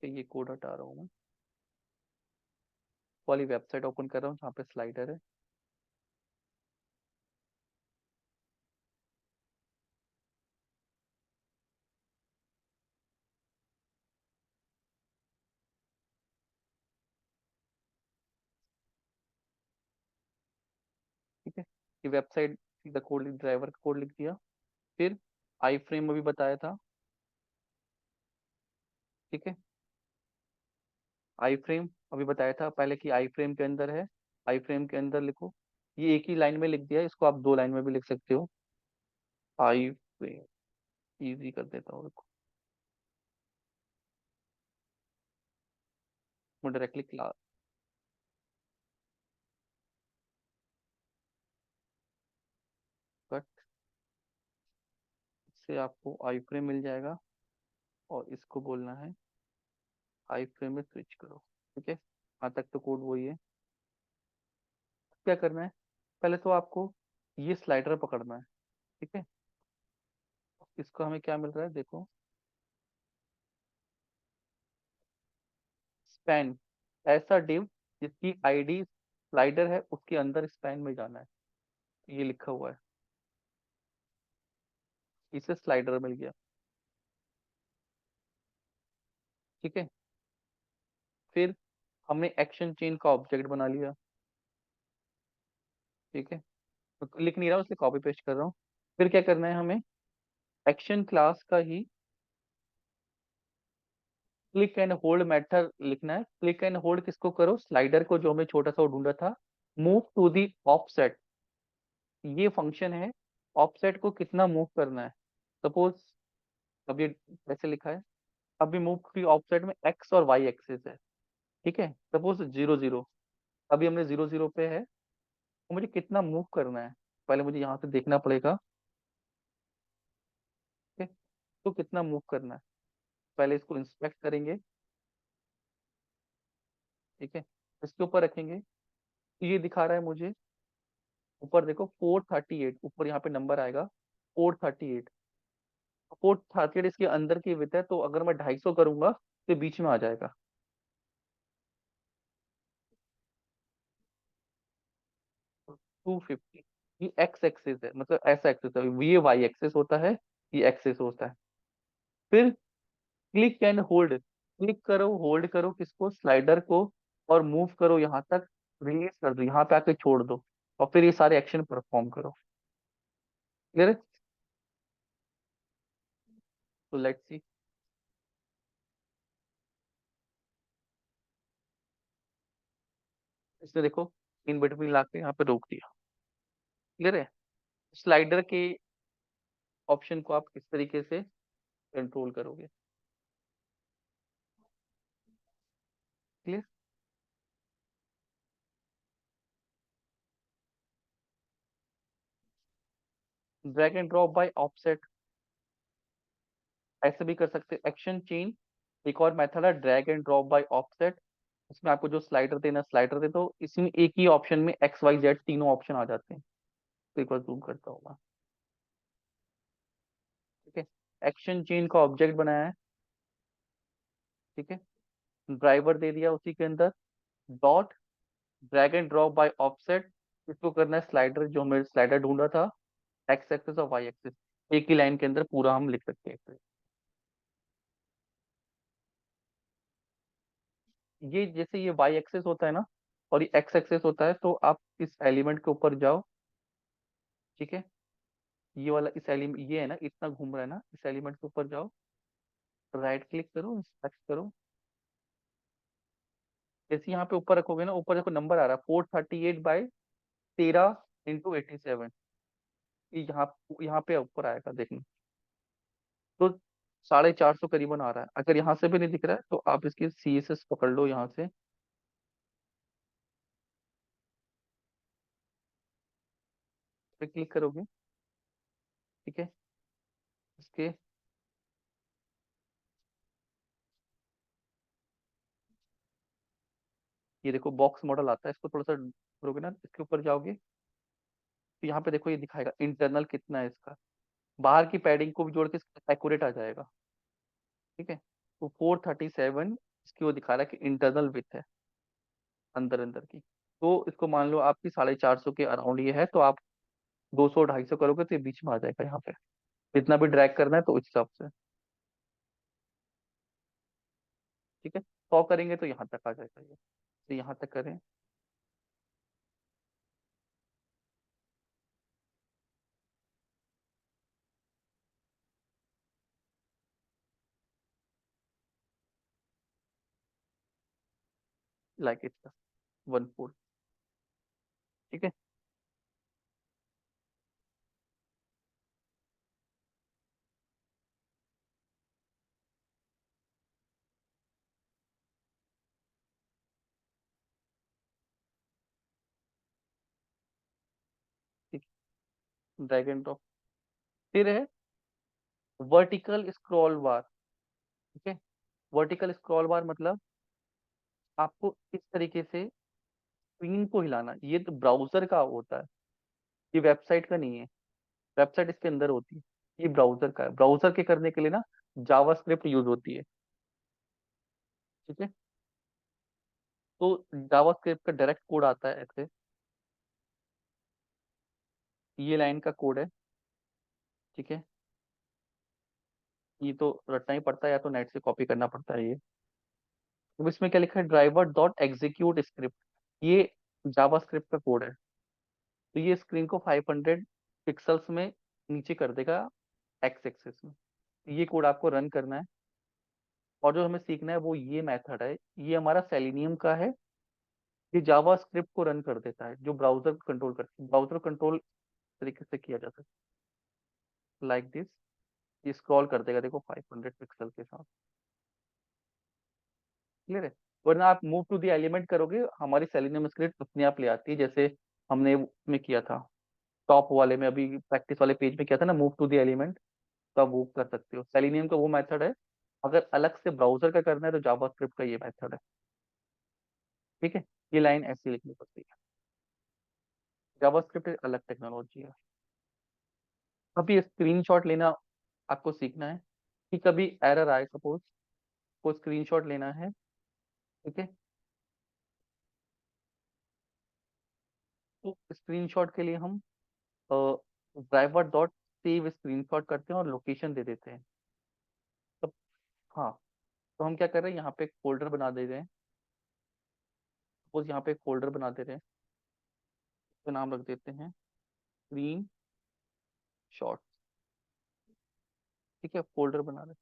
तो ये कोड हटा रहा हूँ मैं, वाली वेबसाइट ओपन कर रहा हूँ जहाँ पे स्लाइडर है। ठीक है, ये वेबसाइट, सीधा कोड लिख, ड्राइवर का कोड लिख दिया। फिर आई फ्रेम अभी बताया था। ठीक है, आई फ्रेम अभी बताया था पहले कि आई फ्रेम के अंदर है। आई फ्रेम के अंदर लिखो, ये एक ही लाइन में लिख दिया, इसको आप दो लाइन में भी लिख सकते हो। आई फ्रेम, इजी कर देता हूँ इसको, मैं डायरेक्टली क्लास, कट से आपको आई फ्रेम मिल जाएगा, और इसको बोलना है आई फ्रेम में स्विच करो। ठीक है, यहाँ तक तो कोड वही है। क्या करना है, पहले तो आपको ये स्लाइडर पकड़ना है। ठीक है, इसको हमें क्या मिल रहा है देखो, स्पैन, ऐसा डिव जिसकी आईडी स्लाइडर है उसके अंदर स्पैन में जाना है, ये लिखा हुआ है। इसे स्लाइडर मिल गया। ठीक है, फिर हमने एक्शन चेन का ऑब्जेक्ट बना लिया। ठीक है, तो लिख नहीं रहा हूँ इसलिए कॉपी पेस्ट कर रहा हूँ। फिर क्या करना है हमें, एक्शन क्लास का ही क्लिक एंड होल्ड मेथड लिखना है। क्लिक एंड होल्ड किसको करो, स्लाइडर को, जो हमें छोटा सा वो ढूंढा था। मूव टू दी ऑफसेट, ये फंक्शन है, ऑफसेट को कितना मूव करना है। सपोज, अब ये कैसे लिखा है, अभी मूव की ऑफसेट में एक्स और वाई एक्सिस है। ठीक है, सपोज 0 0, अभी हमने 0 0 पे है, तो मुझे कितना मूव करना है, पहले मुझे यहाँ से देखना पड़ेगा। ठीक है, तो कितना मूव करना है, पहले इसको इंस्पेक्ट करेंगे। ठीक है, इसके ऊपर रखेंगे, तो ये दिखा रहा है मुझे, ऊपर देखो 438, ऊपर यहाँ पे नंबर आएगा 438। 438 इसके अंदर की विड्थ है, तो अगर मैं 250 करूंगा तो बीच में आ जाएगा। 250, ये एक्स एक्सिस है, मतलब ऐसा एक्सिस है, ये वाई एक्सिस होता है, ये एक्सिस होता है। फिर क्लिक एंड होल्ड, क्लिक करो होल्ड करो किसको, स्लाइडर को, और मूव करो यहाँ तक, रिलीज कर दो, यहाँ पे आके छोड़ दो, और फिर ये सारे एक्शन परफॉर्म करो। क्लियर है? तो लेट्स सी, इसने देखो इन बिटवीन ला के यहाँ पे रोक दिया। क्लियर है? स्लाइडर के ऑप्शन को आप किस तरीके से कंट्रोल करोगे। Clear? Drag and drop by offset, ऐसे भी कर सकते हैं। एक्शन चेन, एक और मेथड है drag and drop by offset, इसमें आपको जो स्लाइडर देना स्लाइडर दे दो, इसमें एक ही ऑप्शन में एक्स वाई जेड तीनों ऑप्शन आ जाते हैं। तो एक बार जूम करता हूँ मैं। ठीक है, एक्शन चेन का ऑब्जेक्ट बनाया है। ठीक है, ड्राइवर दे दिया उसी के अंदर, dot drag and drop by offset, इसको करना है स्लाइडर, जो हमें स्लाइडर ढूंढा था, एक्स एक्सिस और वाई एक्सिस, एक ही लाइन के अंदर पूरा हम लिख सकते हैं। ये जैसे ये वाई एक्सेस होता है ना, और ये एक्स एक्सेस होता है, तो आप इस एलिमेंट के ऊपर जाओ, ठीक है, ये वाला इस एलिमेंट, ये है ना, इतना घूम रहा है ना, इस एलिमेंट के ऊपर जाओ, राइट क्लिक करो, सेलेक्ट करो। जैसे यहाँ पे ऊपर रखोगे ना, ऊपर देखो नंबर आ रहा है 438/13 × 87। ये यहाँ पे ऊपर आएगा देखना। तो 450 करीबन आ रहा है। अगर यहाँ से भी नहीं दिख रहा है तो आप इसकी CSS पकड़ लो यहाँ से, पे क्लिक करोगे, ठीक है। इसके ये देखो बॉक्स मॉडल आता है, इसको थोड़ा सा करोगे ना, इसके ऊपर जाओगे, तो यहाँ पे देखो ये दिखाएगा इंटरनल कितना है इसका, बाहर की पैडिंग को भी जोड़ के एक्यूरेट आ जाएगा। ठीक है, तो 437 इसकी वो दिखा रहा है कि इंटरनल विथ है, अंदर अंदर की। तो इसको मान लो आपकी 450 के अराउंड ये है, तो आप 200 250 करोगे तो ये बीच में आ जाएगा यहाँ पे। जितना भी ड्रैग करना है तो उस हिसाब से। ठीक है, 100 करेंगे तो यहाँ तक आ जाएगा ये, तो यहाँ तक करें। Like it's 1/4। ठीक है, ठीक, ड्रैग एंड ड्रॉप। फिर है वर्टिकल स्क्रॉल बार। ठीक है, वर्टिकल स्क्रॉल बार मतलब आपको इस तरीके से स्क्रीन को हिलाना, ये तो ब्राउजर का होता है, ये वेबसाइट का नहीं है। वेबसाइट इसके अंदर होती है, ये ब्राउजर का है। ब्राउजर के करने के लिए ना जावास्क्रिप्ट यूज होती है। ठीक है, तो जावास्क्रिप्ट का डायरेक्ट कोड आता है ऐसे, ये लाइन का कोड है। ठीक है, ये तो रटना ही पड़ता है या तो नेट से कॉपी करना पड़ता है ये। तो इसमें क्या लिखा है, driver.execute script, ये जावास्क्रिप्ट का कोड है। तो ये स्क्रीन को 500 पिक्सल्स में नीचे कर देगा, एक्स एक्सिस में। ये कोड आपको रन करना है। और जो हमें सीखना है वो ये मेथड है, ये हमारा सेलेनियम का है। ये जावा स्क्रिप्ट को रन कर देता है, जो ब्राउजर को कंट्रोल करता है। ब्राउजर कंट्रोल तरीके से किया जा सकता है, लाइक दिस। ये स्क्रॉल कर देगा देखो 500 पिक्सल के साथ। क्लियर है। वरना आप मूव टू द एलिमेंट करोगे, हमारी सेलेनियम स्क्रिप्ट अपने आप ले आती है, जैसे हमने में किया था, टॉप वाले में, अभी प्रैक्टिस वाले पेज में किया था ना, मूव टू द एलिमेंट। तो आप वो कर सकते हो, सेलेनियम का वो मेथड है। अगर अलग से ब्राउजर का करना है तो जावास्क्रिप्ट का ये मेथड है। ठीक है, ये लाइन ऐसी लिखनी पड़ती है। जावास्क्रिप्ट एक अलग टेक्नोलॉजी है। अभी स्क्रीनशॉट लेना आपको सीखना है, कि कभी एरर आए, सपोज को स्क्रीनशॉट लेना है। ठीक है, तो स्क्रीनशॉट के लिए हम ड्राइवर डॉट सेव स्क्रीनशॉट करते हैं और लोकेशन दे देते हैं। तो हाँ, तो हम क्या कर रहे हैं, यहाँ पे एक फोल्डर बना दे रहे हैं। सपोज यहाँ पे एक फोल्डर बना दे रहे हैं, तो नाम रख देते हैं स्क्रीन शॉट। ठीक है, फोल्डर बना रहे हैं।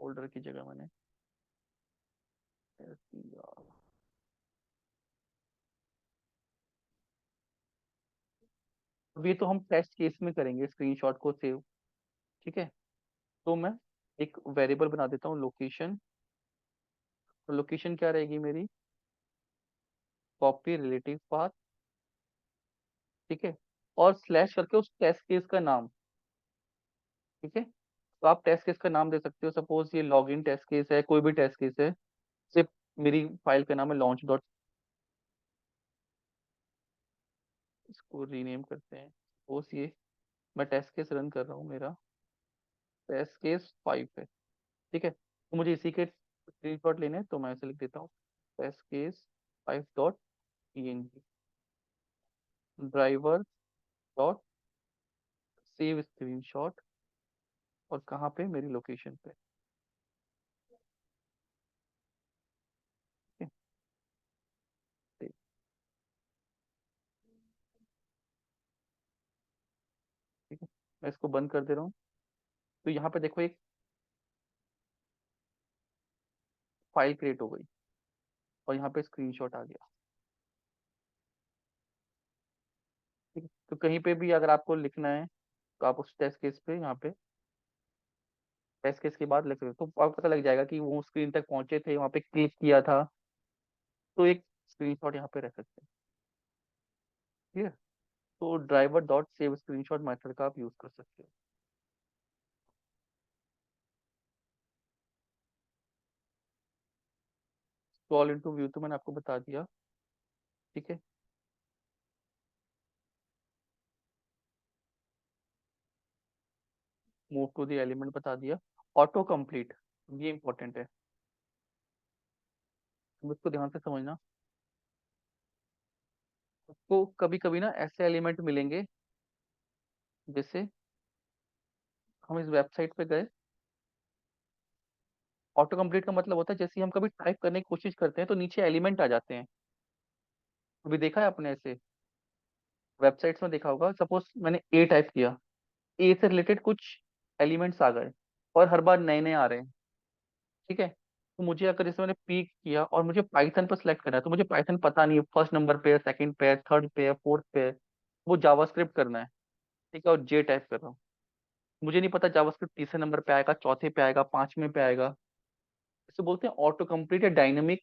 फोल्डर की जगह मैंने अब ये तो हम टेस्ट केस में करेंगे स्क्रीनशॉट को सेव। ठीक है, तो मैं एक वेरिएबल बना देता हूँ लोकेशन। तो लोकेशन क्या रहेगी मेरी, कॉपी रिलेटिव पाथ। ठीक है, और स्लैश करके उस टेस्ट केस का नाम। ठीक है, तो आप टेस्ट केस का नाम दे सकते हो, सपोज ये लॉगिन टेस्ट केस है, कोई भी टेस्ट केस है। सिर्फ मेरी फाइल का नाम है लॉन्च डॉट, इसको रीनेम करते हैं। सपोज ये मैं टेस्ट केस रन कर रहा हूँ, मेरा टेस्ट केस 5 है। ठीक है, तो मुझे इसी के स्क्रीनशॉट लेने हैं, तो मैं ऐसे लिख देता हूँ test case 5.png, driver dot save screenshot, और कहाँ पे, मेरी लोकेशन पे। ठीक है, मैं इसको बंद कर दे रहा हूँ। तो यहाँ पे देखो एक फाइल क्रिएट हो गई और यहाँ पे स्क्रीनशॉट आ गया। ठीक है, तो कहीं पे भी अगर आपको लिखना है तो आप उस टेस्ट केस पे यहाँ पे टेस्ट केस के बाद लिख सकते हो, तो आपको पता लग जाएगा कि वो स्क्रीन तक पहुंचे थे, वहाँ पे क्लिक किया था। तो एक स्क्रीनशॉट यहाँ पे रख सकते हैं। ठीक है, तो driver dot save screenshot method का आप यूज कर सकते हो। स्क्रॉल इनटू व्यू तो मैंने आपको बता दिया। ठीक है, मूव टू द एलिमेंट बता दिया। ऑटो कंप्लीट, ये इंपॉर्टेंट है, तुम इसको ध्यान से समझना। तो कभी कभी ना ऐसे एलिमेंट मिलेंगे, जैसे हम इस वेबसाइट पे गए, ऑटो कंप्लीट का मतलब होता है जैसे ही हम कभी टाइप करने की कोशिश करते हैं तो नीचे एलिमेंट आ जाते हैं। अभी देखा है आपने ऐसे वेबसाइट्स में देखा होगा, सपोज मैंने ए टाइप किया, ए से रिलेटेड कुछ एलिमेंट्स आ गए और हर बार नए नए आ रहे हैं। ठीक है, तो मुझे अगर जैसे मैंने पी किया और मुझे पाइथन पर सिलेक्ट करना है, तो मुझे पाइथन पता नहीं है फर्स्ट नंबर पे है, सेकंड पे है, थर्ड पे है, फोर्थ पे है, वो जावास्क्रिप्ट करना है। ठीक है, और जे टाइप कर रहा हूँ, मुझे नहीं पता जावास्क्रिप्ट तीसरे नंबर पे आएगा, चौथे पे आएगा, पांचवें पे आएगा। इसे बोलते हैं ऑटो कंप्लीट या dynamic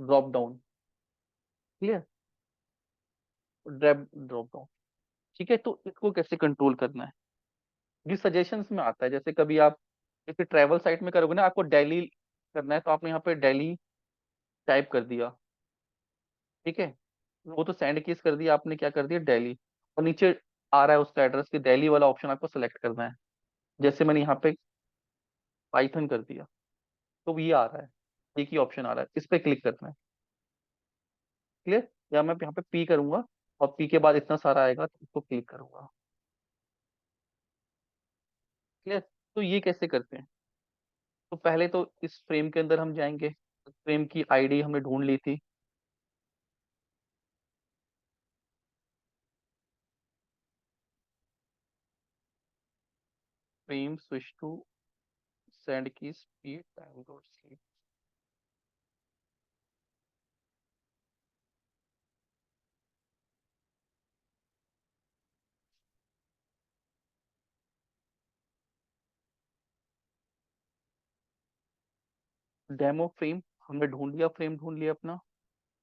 drop down. Clear, drop drop down. ठीक है, तो इसको कैसे कंट्रोल करना है, ये सजेशंस में आता है। जैसे कभी आप जैसे ट्रैवल साइट में करोगे ना, आपको दिल्ली करना है, तो आपने यहाँ पे दिल्ली टाइप कर दिया। ठीक है, वो तो सैंड किस कर दिया आपने, क्या कर दिया, दिल्ली, और नीचे आ रहा है उसका एड्रेस कि दिल्ली वाला ऑप्शन आपको सेलेक्ट करना है। जैसे मैंने यहाँ पे पाइथन कर दिया, तो ये आ रहा है, एक ही ऑप्शन आ रहा है, इस पे क्लिक करना है। क्लियर, या मैं यहाँ पे पी करूंगा और पी के बाद इतना सारा आएगा तो इसको क्लिक करूंगा। क्लियर, तो ये कैसे करते हैं। तो पहले तो इस फ्रेम के अंदर हम जाएंगे, फ्रेम की आईडी हमने ढूंढ ली थी। फ्रेम स्विच टू सेंड की speed time dot sleep. Demo frame हमने ढूंढ लिया, फ्रेम ढूंढ लिया अपना,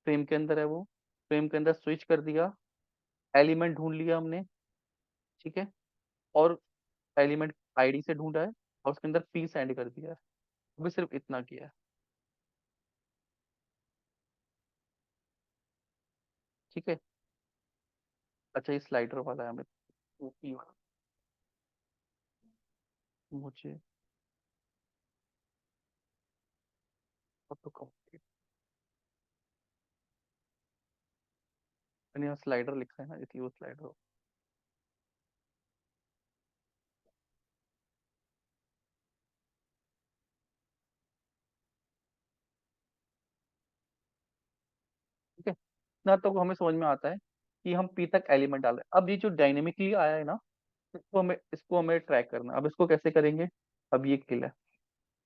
फ्रेम के अंदर है वो, फ्रेम के अंदर स्विच कर दिया, एलिमेंट ढूंढ लिया हमने। ठीक है, और एलिमेंट आईडी से ढूंढा है और उसके अंदर पी सेंड कर दिया है। अभी सिर्फ इतना किया है। ठीक है, अच्छा ये स्लाइडर वाला है हमें, ओपी वाला, मुझे ऑटो कंप्लीट, मैंने यहाँ स्लाइडर लिखा है ना, इसलिए वो स्लाइडर। ठीक है, इतना तो हमें समझ में आता है कि हम पी तक एलिमेंट डाल रहे हैं। अब ये जो डायनेमिकली आया है ना, इसको हमें ट्रैक करना है। अब इसको कैसे करेंगे, अब ये किल है,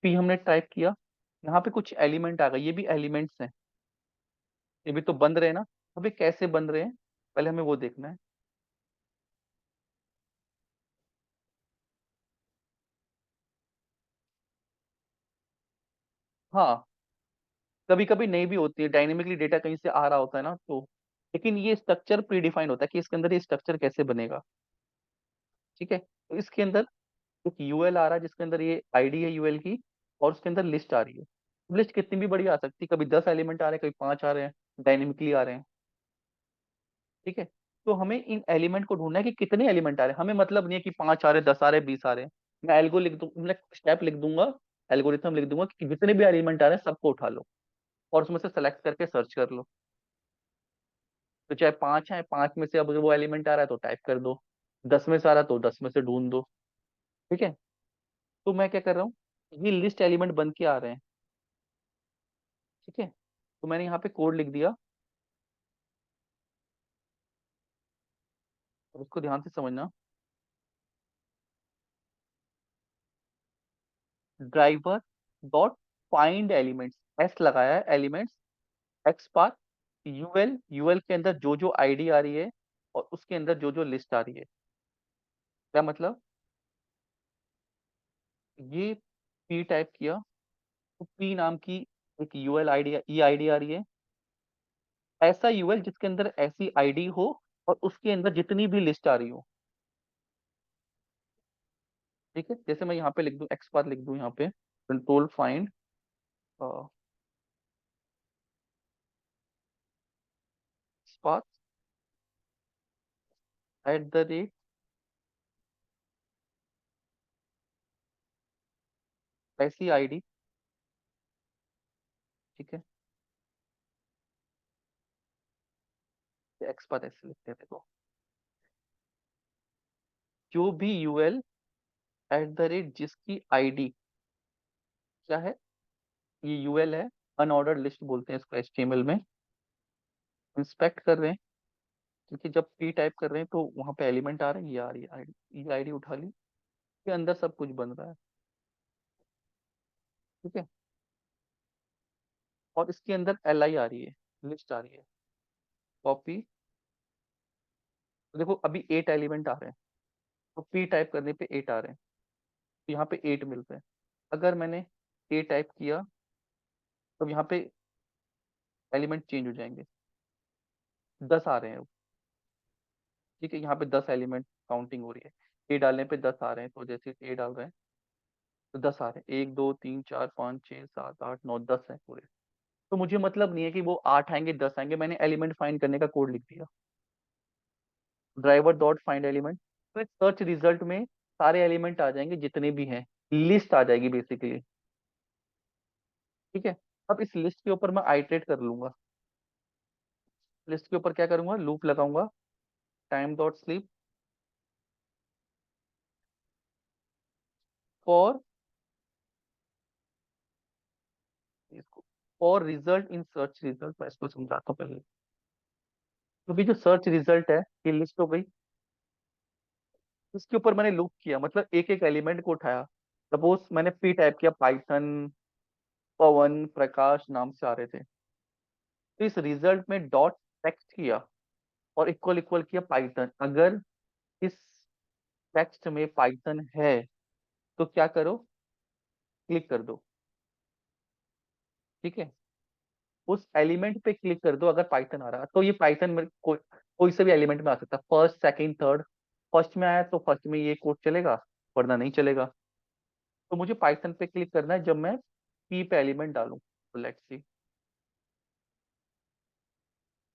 पी हमने टाइप किया, यहाँ पे कुछ एलिमेंट आ गए, ये भी एलिमेंट्स हैं, ये भी तो बन रहे हैं ना। अब ये कैसे बन रहे हैं, पहले हमें वो देखना है। हाँ, कभी कभी नहीं भी होती है, डायनेमिकली डेटा कहीं से आ रहा होता है ना, तो लेकिन ये स्ट्रक्चर प्री डिफाइंड होता है कि इसके अंदर ये स्ट्रक्चर कैसे बनेगा। ठीक है, तो इसके अंदर एक यूएल आ रहा है जिसके अंदर ये आईडी है यूएल की, और उसके अंदर लिस्ट आ रही है। लिस्ट कितनी भी बड़ी आ सकती है, कभी 10 एलिमेंट आ रहे हैं, कभी 5 आ रहे हैं, डायनेमिकली आ रहे हैं। ठीक है, तो हमें इन एलिमेंट को ढूंढना है कि कितने एलिमेंट आ रहे हैं, हमें मतलब नहीं है कि 5 आ रहे, 10 आ रहे, 20 आ रहे हैं। मैं एल्गो लिख दूँ, मैं स्टेप लिख दूंगा, एल्गोरिथम लिख दूंगा कि जितने भी एलिमेंट आ रहे हैं सबको उठा लो और उसमें से सेलेक्ट करके सर्च कर लो। तो चाहे 5 है, 5 में से अब वो एलिमेंट आ रहा है तो टाइप कर दो, 10 में से आ रहा है तो 10 में से ढूंढ दो। ठीक है, तो मैं क्या कर रहा हूँ, ये लिस्ट एलिमेंट बन के आ रहे हैं। ठीक है, तो मैंने यहाँ पे कोड लिख दिया, अब उसको ध्यान से समझना। Driver dot find elements, S लगाया है, elements XPath, UL, UL के अंदर जो जो आईडी आ रही है और उसके अंदर जो जो लिस्ट आ रही है। क्या मतलब, ये पी टाइप किया तो पी नाम की एक यूएल आईडी, ई आईडी आ रही है, ऐसा यूएल जिसके अंदर ऐसी आईडी हो और उसके अंदर जितनी भी लिस्ट आ रही हो। ठीक है, जैसे मैं यहाँ पे लिख दूं, एक्स पाथ लिख दूं यहाँ पे, control find path at the rate ऐसी आईडी। ठीक है, एक्स पाथ ऐसे लिखते हैं, देखो, जो भी यूएल एट द रेट जिसकी आईडी क्या है, ये यूएल है, अनऑर्डर्ड लिस्ट बोलते हैं इसको एचटीएमएल में। इंस्पेक्ट कर रहे हैं, क्योंकि जब पी टाइप कर रहे हैं तो वहां पे एलिमेंट आ रहे हैं, ये आ रही है आईडी, ये आईडी उठा ली, के अंदर सब कुछ बन रहा है। ठीक है, और इसके अंदर एल आई आ रही है, लिस्ट आ रही है, कॉपी। देखो अभी 8 एलिमेंट आ रहे हैं, तो पी टाइप करने पे 8 आ रहे हैं, तो यहाँ पे 8 मिल रहे हैं। अगर मैंने ए टाइप किया तो यहाँ पे एलिमेंट चेंज हो जाएंगे, 10 आ रहे हैं। ठीक है, यहाँ पे 10 एलिमेंट काउंटिंग हो रही है, ए डालने पे 10 आ रहे हैं, तो जैसे ए डाल रहे हैं तो 10 आ रहे हैं, 1 2 3 4 5 6 7 8 9 10 है पूरे। तो मुझे मतलब नहीं है कि वो 8 आएंगे 10 आएंगे, मैंने एलिमेंट फाइंड करने का कोड लिख दिया, ड्राइवर डॉट फाइंड एलिमेंट, तो सर्च रिजल्ट में सारे एलिमेंट आ जाएंगे जितने भी हैं, लिस्ट आ जाएगी बेसिकली। ठीक है, अब इस लिस्ट के ऊपर मैं आइटरेट कर लूंगा, लिस्ट के ऊपर क्या करूंगा, लूप लगाऊंगा, टाइम डॉट स्लीप फॉर, इसको for result in search result, मैं इसको समझाता हूँ पहले। तो अभी जो सर्च रिजल्ट है, ये लिस्ट हो गई, इसके ऊपर मैंने लूप किया, मतलब एक एक एलिमेंट को उठाया। सपोज मैंने पी टाइप किया, पाइथन पवन प्रकाश नाम से आ रहे थे, तो इस रिजल्ट में डॉट टेक्स्ट किया और इक्वल इक्वल किया पाइथन। अगर इस टेक्स्ट में पाइथन है तो क्या करो, क्लिक कर दो। ठीक है, उस एलिमेंट पे क्लिक कर दो, अगर पाइथन आ रहा है तो ये पाइथन में कोई से भी एलिमेंट में आ सकता है, फर्स्ट सेकंड थर्ड। फर्स्ट में आया तो फर्स्ट में ये कोड चलेगा, वरना नहीं चलेगा। तो मुझे पाइथन पे क्लिक करना है जब मैं पी पे एलिमेंट डालूं, तो लेट्स सी,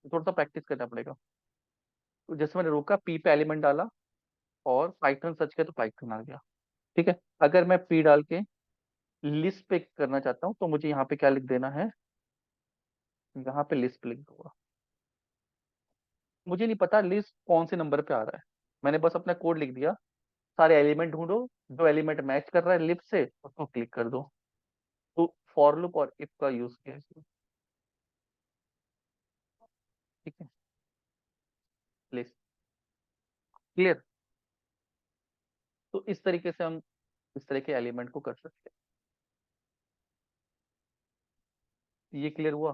थोड़ा सा प्रैक्टिस करना पड़ेगा। तो जैसे मैंने रोका, पी पे एलिमेंट डाला और पाइथन सर्च किया तो पाइथन आ गया। ठीक है, अगर मैं पी डाल के लिस्ट पे करना चाहता हूँ तो मुझे यहाँ पे क्या लिख देना है, यहाँ पे लिस्ट लिख दूंगा। मुझे नहीं पता लिस्ट कौन से नंबर पे आ रहा है, मैंने बस अपना कोड लिख दिया, सारे एलिमेंट ढूंढो, जो एलिमेंट मैच कर रहा है लिस्ट से उसको क्लिक कर दो। तो फॉर लूप और इफ का यूज किया है इसमें। ठीक है, लिस्ट क्लियर। तो इस तरीके से हम इस तरह के एलिमेंट को कर सकते हैं। ये क्लियर हुआ,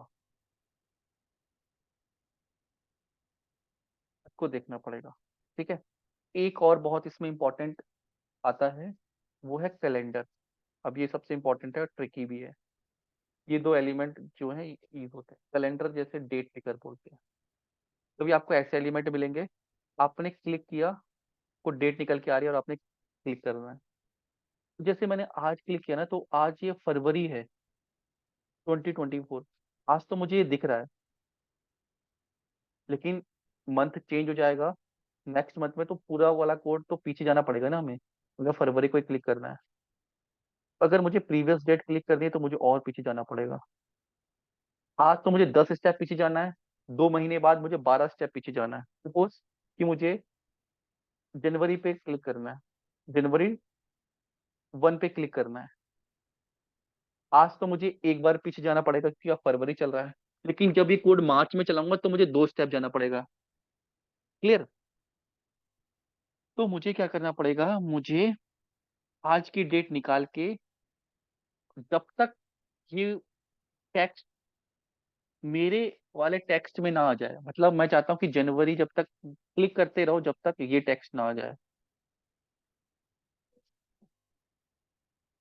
इसको देखना पड़ेगा। ठीक है, एक और बहुत इसमें इंपॉर्टेंट आता है, वो है कैलेंडर। अब ये सबसे इंपॉर्टेंट है और ट्रिकी भी है। ये दो एलिमेंट जो है यूज होते हैं, कैलेंडर जैसे डेट टिकर बोलते हैं। तो भी आपको ऐसे एलिमेंट मिलेंगे, आपने क्लिक किया, को डेट निकल के आ रही है और आपने क्लिक करना है। तो जैसे मैंने आज क्लिक किया ना, तो आज ये फरवरी है 2024, आज तो मुझे ये दिख रहा है, लेकिन मंथ चेंज हो जाएगा, नेक्स्ट मंथ में तो पूरा वाला कोड तो पीछे जाना पड़ेगा ना हमें, अगर फरवरी को ही क्लिक करना है। अगर मुझे प्रीवियस डेट क्लिक करनी है तो मुझे और पीछे जाना पड़ेगा। आज तो मुझे 10 स्टेप पीछे जाना है, 2 महीने बाद मुझे 12 स्टेप पीछे जाना है। सपोज कि मुझे जनवरी पे क्लिक करना है, जनवरी 1 पे क्लिक करना है, आज तो मुझे एक बार पीछे जाना पड़ेगा क्योंकि अब फरवरी चल रहा है, लेकिन जब ये कोड मार्च में चलाऊंगा तो मुझे 2 स्टेप जाना पड़ेगा। क्लियर। तो मुझे क्या करना पड़ेगा, मुझे आज की डेट निकाल के जब तक ये टेक्स्ट मेरे वाले टेक्स्ट में ना आ जाए, मतलब मैं चाहता हूँ कि जनवरी जब तक क्लिक करते रहो जब तक ये टेक्स्ट ना आ जाए।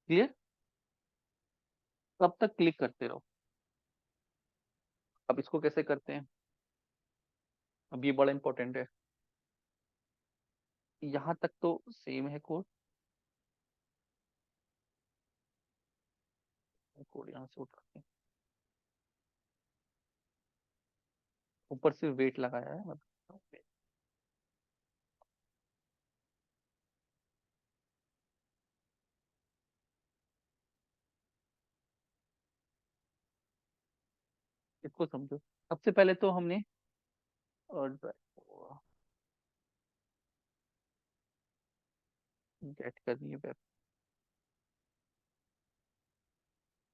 क्लियर? तब तक क्लिक करते रहो। अब इसको कैसे करते हैं? अब ये बड़ा इंपॉर्टेंट है। यहाँ तक तो सेम है कोड। कोड यहाँ से उठाते हैं, ऊपर से वेट लगाया है मतलब। इसको समझो। सबसे पहले तो हमने गेट करनी है वेब।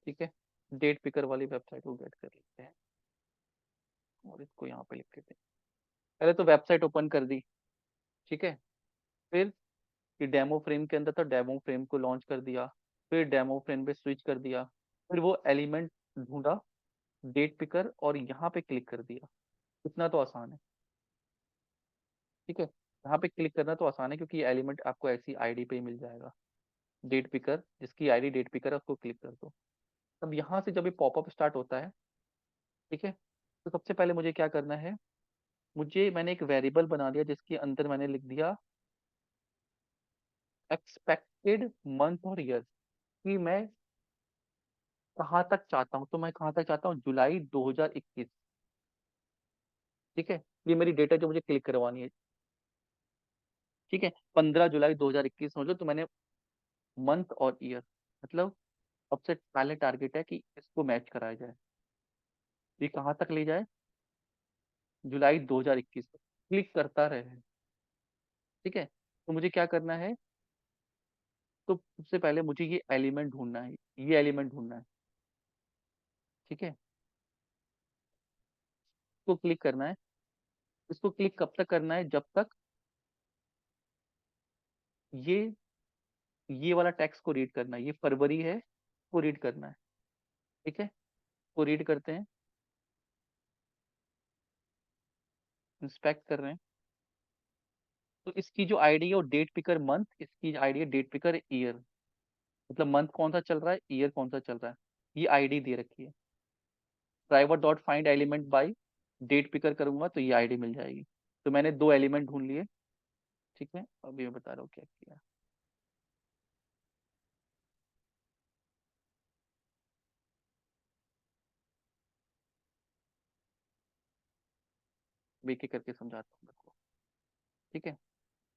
ठीक है, डेट पिकर वाली वेबसाइट को गेट कर लेते हैं और इसको यहाँ पे लिख देते हैं। पहले तो वेबसाइट ओपन कर दी। ठीक है, फिर ये डेमो फ्रेम के अंदर था, डेमो फ्रेम को लॉन्च कर दिया। फिर डेमो फ्रेम पे स्विच कर दिया। फिर वो एलिमेंट ढूंढा, डेट पिकर, और यहाँ पे क्लिक कर दिया। इतना तो आसान है। ठीक है, यहाँ पे क्लिक करना तो आसान है क्योंकि ये एलिमेंट आपको ऐसी आईडी पे ही मिल जाएगा। डेट पिकर, जिसकी आईडी डेट पिकर है, उसको क्लिक कर दो। अब यहाँ से जब ये पॉपअप स्टार्ट होता है, ठीक है, तो सबसे पहले मुझे क्या करना है? मैंने एक वेरिएबल बना दिया जिसके अंदर मैंने लिख दिया एक्सपेक्टेड मंथ और ईयर, कि मैं कहाँ तक चाहता हूँ। तो मैं कहाँ तक चाहता हूँ? जुलाई 2021। ठीक है, ये मेरी डेटा जो मुझे क्लिक करवानी है। ठीक है, 15 जुलाई 2021 समझ लो। तो मैंने मंथ और ईयर, मतलब सबसे पहले टारगेट है कि इसको मैच कराया जाए। ये कहाँ तक ले जाए? जुलाई 2021 तक क्लिक करता रहे। ठीक है, तो मुझे क्या करना है? तो सबसे पहले मुझे ये एलिमेंट ढूंढना है, ये एलिमेंट ढूंढना है। ठीक है, इसको क्लिक करना है। इसको क्लिक कब तक करना है? जब तक ये ये वाला टेक्स्ट को रीड करना है। ये फरवरी है, को रीड करना है। ठीक है, को रीड करते हैं, इंस्पेक्ट कर रहे हैं। तो इसकी जो आईडी है वो डेट पिकर मंथ, इसकी आईडी है डेट पिकर ईयर। मतलब मंथ कौन सा चल रहा है, ईयर कौन सा चल रहा है, ये आईडी दे रखी है। Driver dot find element by date picker करूंगा तो ये आईडी मिल जाएगी। तो मैंने दो एलिमेंट ढूंढ लिए। ठीक है, अभी मैं बता रहा हूँ क्या किया। एक एक करके समझाता हूँ आपको। ठीक है,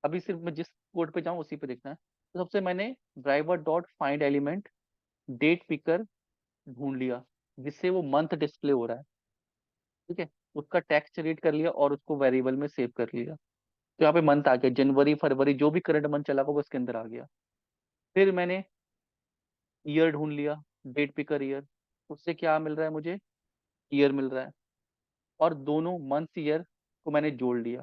अभी सिर्फ मैं जिस कोड पे जाऊँ उसी पे देखना है। तो सबसे मैंने driver dot find element date picker ढूंढ लिया, जिससे वो मंथ डिस्प्ले हो रहा है। ठीक है, उसका टेक्स्ट रीड कर लिया और उसको वेरिएबल में सेव कर लिया। तो यहाँ पे मंथ आ गया, जनवरी फरवरी जो भी करंट मंथ चला होगा वो इसके अंदर आ गया। फिर मैंने ईयर ढूंढ लिया, डेट पिकर ईयर। उससे क्या मिल रहा है मुझे? ईयर मिल रहा है। और दोनों मंथ ईयर को मैंने जोड़ लिया।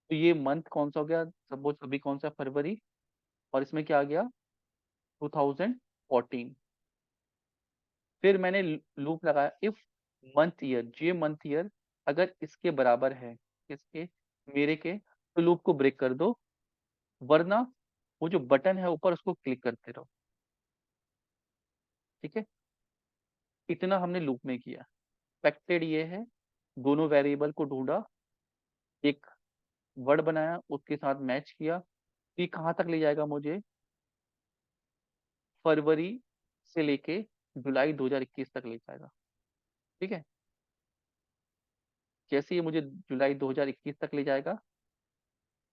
तो ये मंथ कौन सा हो गया? सपोज अभी कौन सा? फरवरी। और इसमें क्या आ गया? 2014। फिर मैंने लूप लगाया, इफ मंथ ईयर, ये मंथ ईयर अगर इसके बराबर है, इसके, मेरे के, तो लूप को ब्रेक कर दो, वरना वो जो बटन है ऊपर उसको क्लिक करते रहो। ठीक है, इतना हमने लूप में किया। एक्सपेक्टेड ये है, दोनों वेरिएबल को ढूंढा, एक वर्ड बनाया, उसके साथ मैच किया। ये कहाँ तक ले जाएगा मुझे? फरवरी से लेके जुलाई 2021 तक ले जाएगा। ठीक है, जैसे ये मुझे जुलाई 2021 तक ले जाएगा,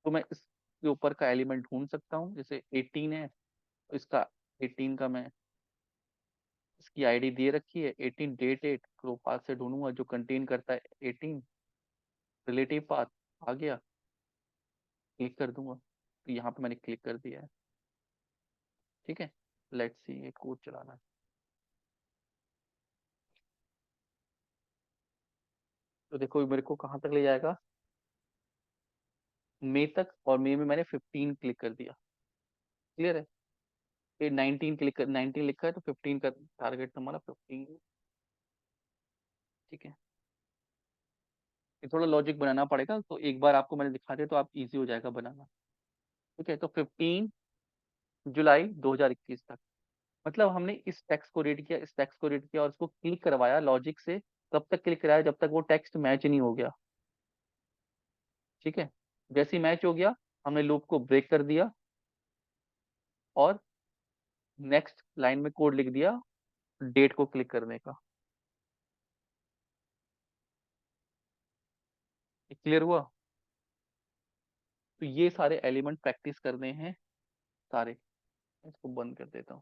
तो मैं इसके ऊपर का एलिमेंट ढूंढ सकता हूँ। जैसे 18 है, तो इसका 18 का मैं, इसकी आईडी दे रखी है 18 डेट 8, तो पाथ से ढूंढूंगा जो कंटेन करता है 18, रिलेटिव पाथ। आ गया, क्लिक कर दूंगा। तो यहाँ पे मैंने क्लिक कर दिया है। ठीक है, लेट्स सी ये कोड चलाना है। तो देखो मेरे को कहाँ तक ले जाएगा? मई तक, और मई में मैंने 15 क्लिक कर दिया। क्लियर है? 19 क्लिक कर, 19 लिखा है तो 15 का टारगेट हमारा 15। ठीक है, ये थोड़ा लॉजिक बनाना पड़ेगा, तो एक बार आपको मैंने दिखा दिया तो आप इजी हो जाएगा बनाना। ठीक है, तो 15 जुलाई 2021 तक, मतलब हमने इस टेक्स्ट को रीड किया, इस टेक्स्ट को रीड किया और उसको क्लिक करवाया लॉजिक से। कब तक क्लिक कराया? जब तक वो टेक्स्ट मैच नहीं हो गया। ठीक है, जैसे ही मैच हो गया हमने लूप को ब्रेक कर दिया और नेक्स्ट लाइन में कोड लिख दिया डेट को क्लिक करने का। क्लियर हुआ? तो ये सारे एलिमेंट प्रैक्टिस करने हैं सारे। इसको बंद कर देता हूँ।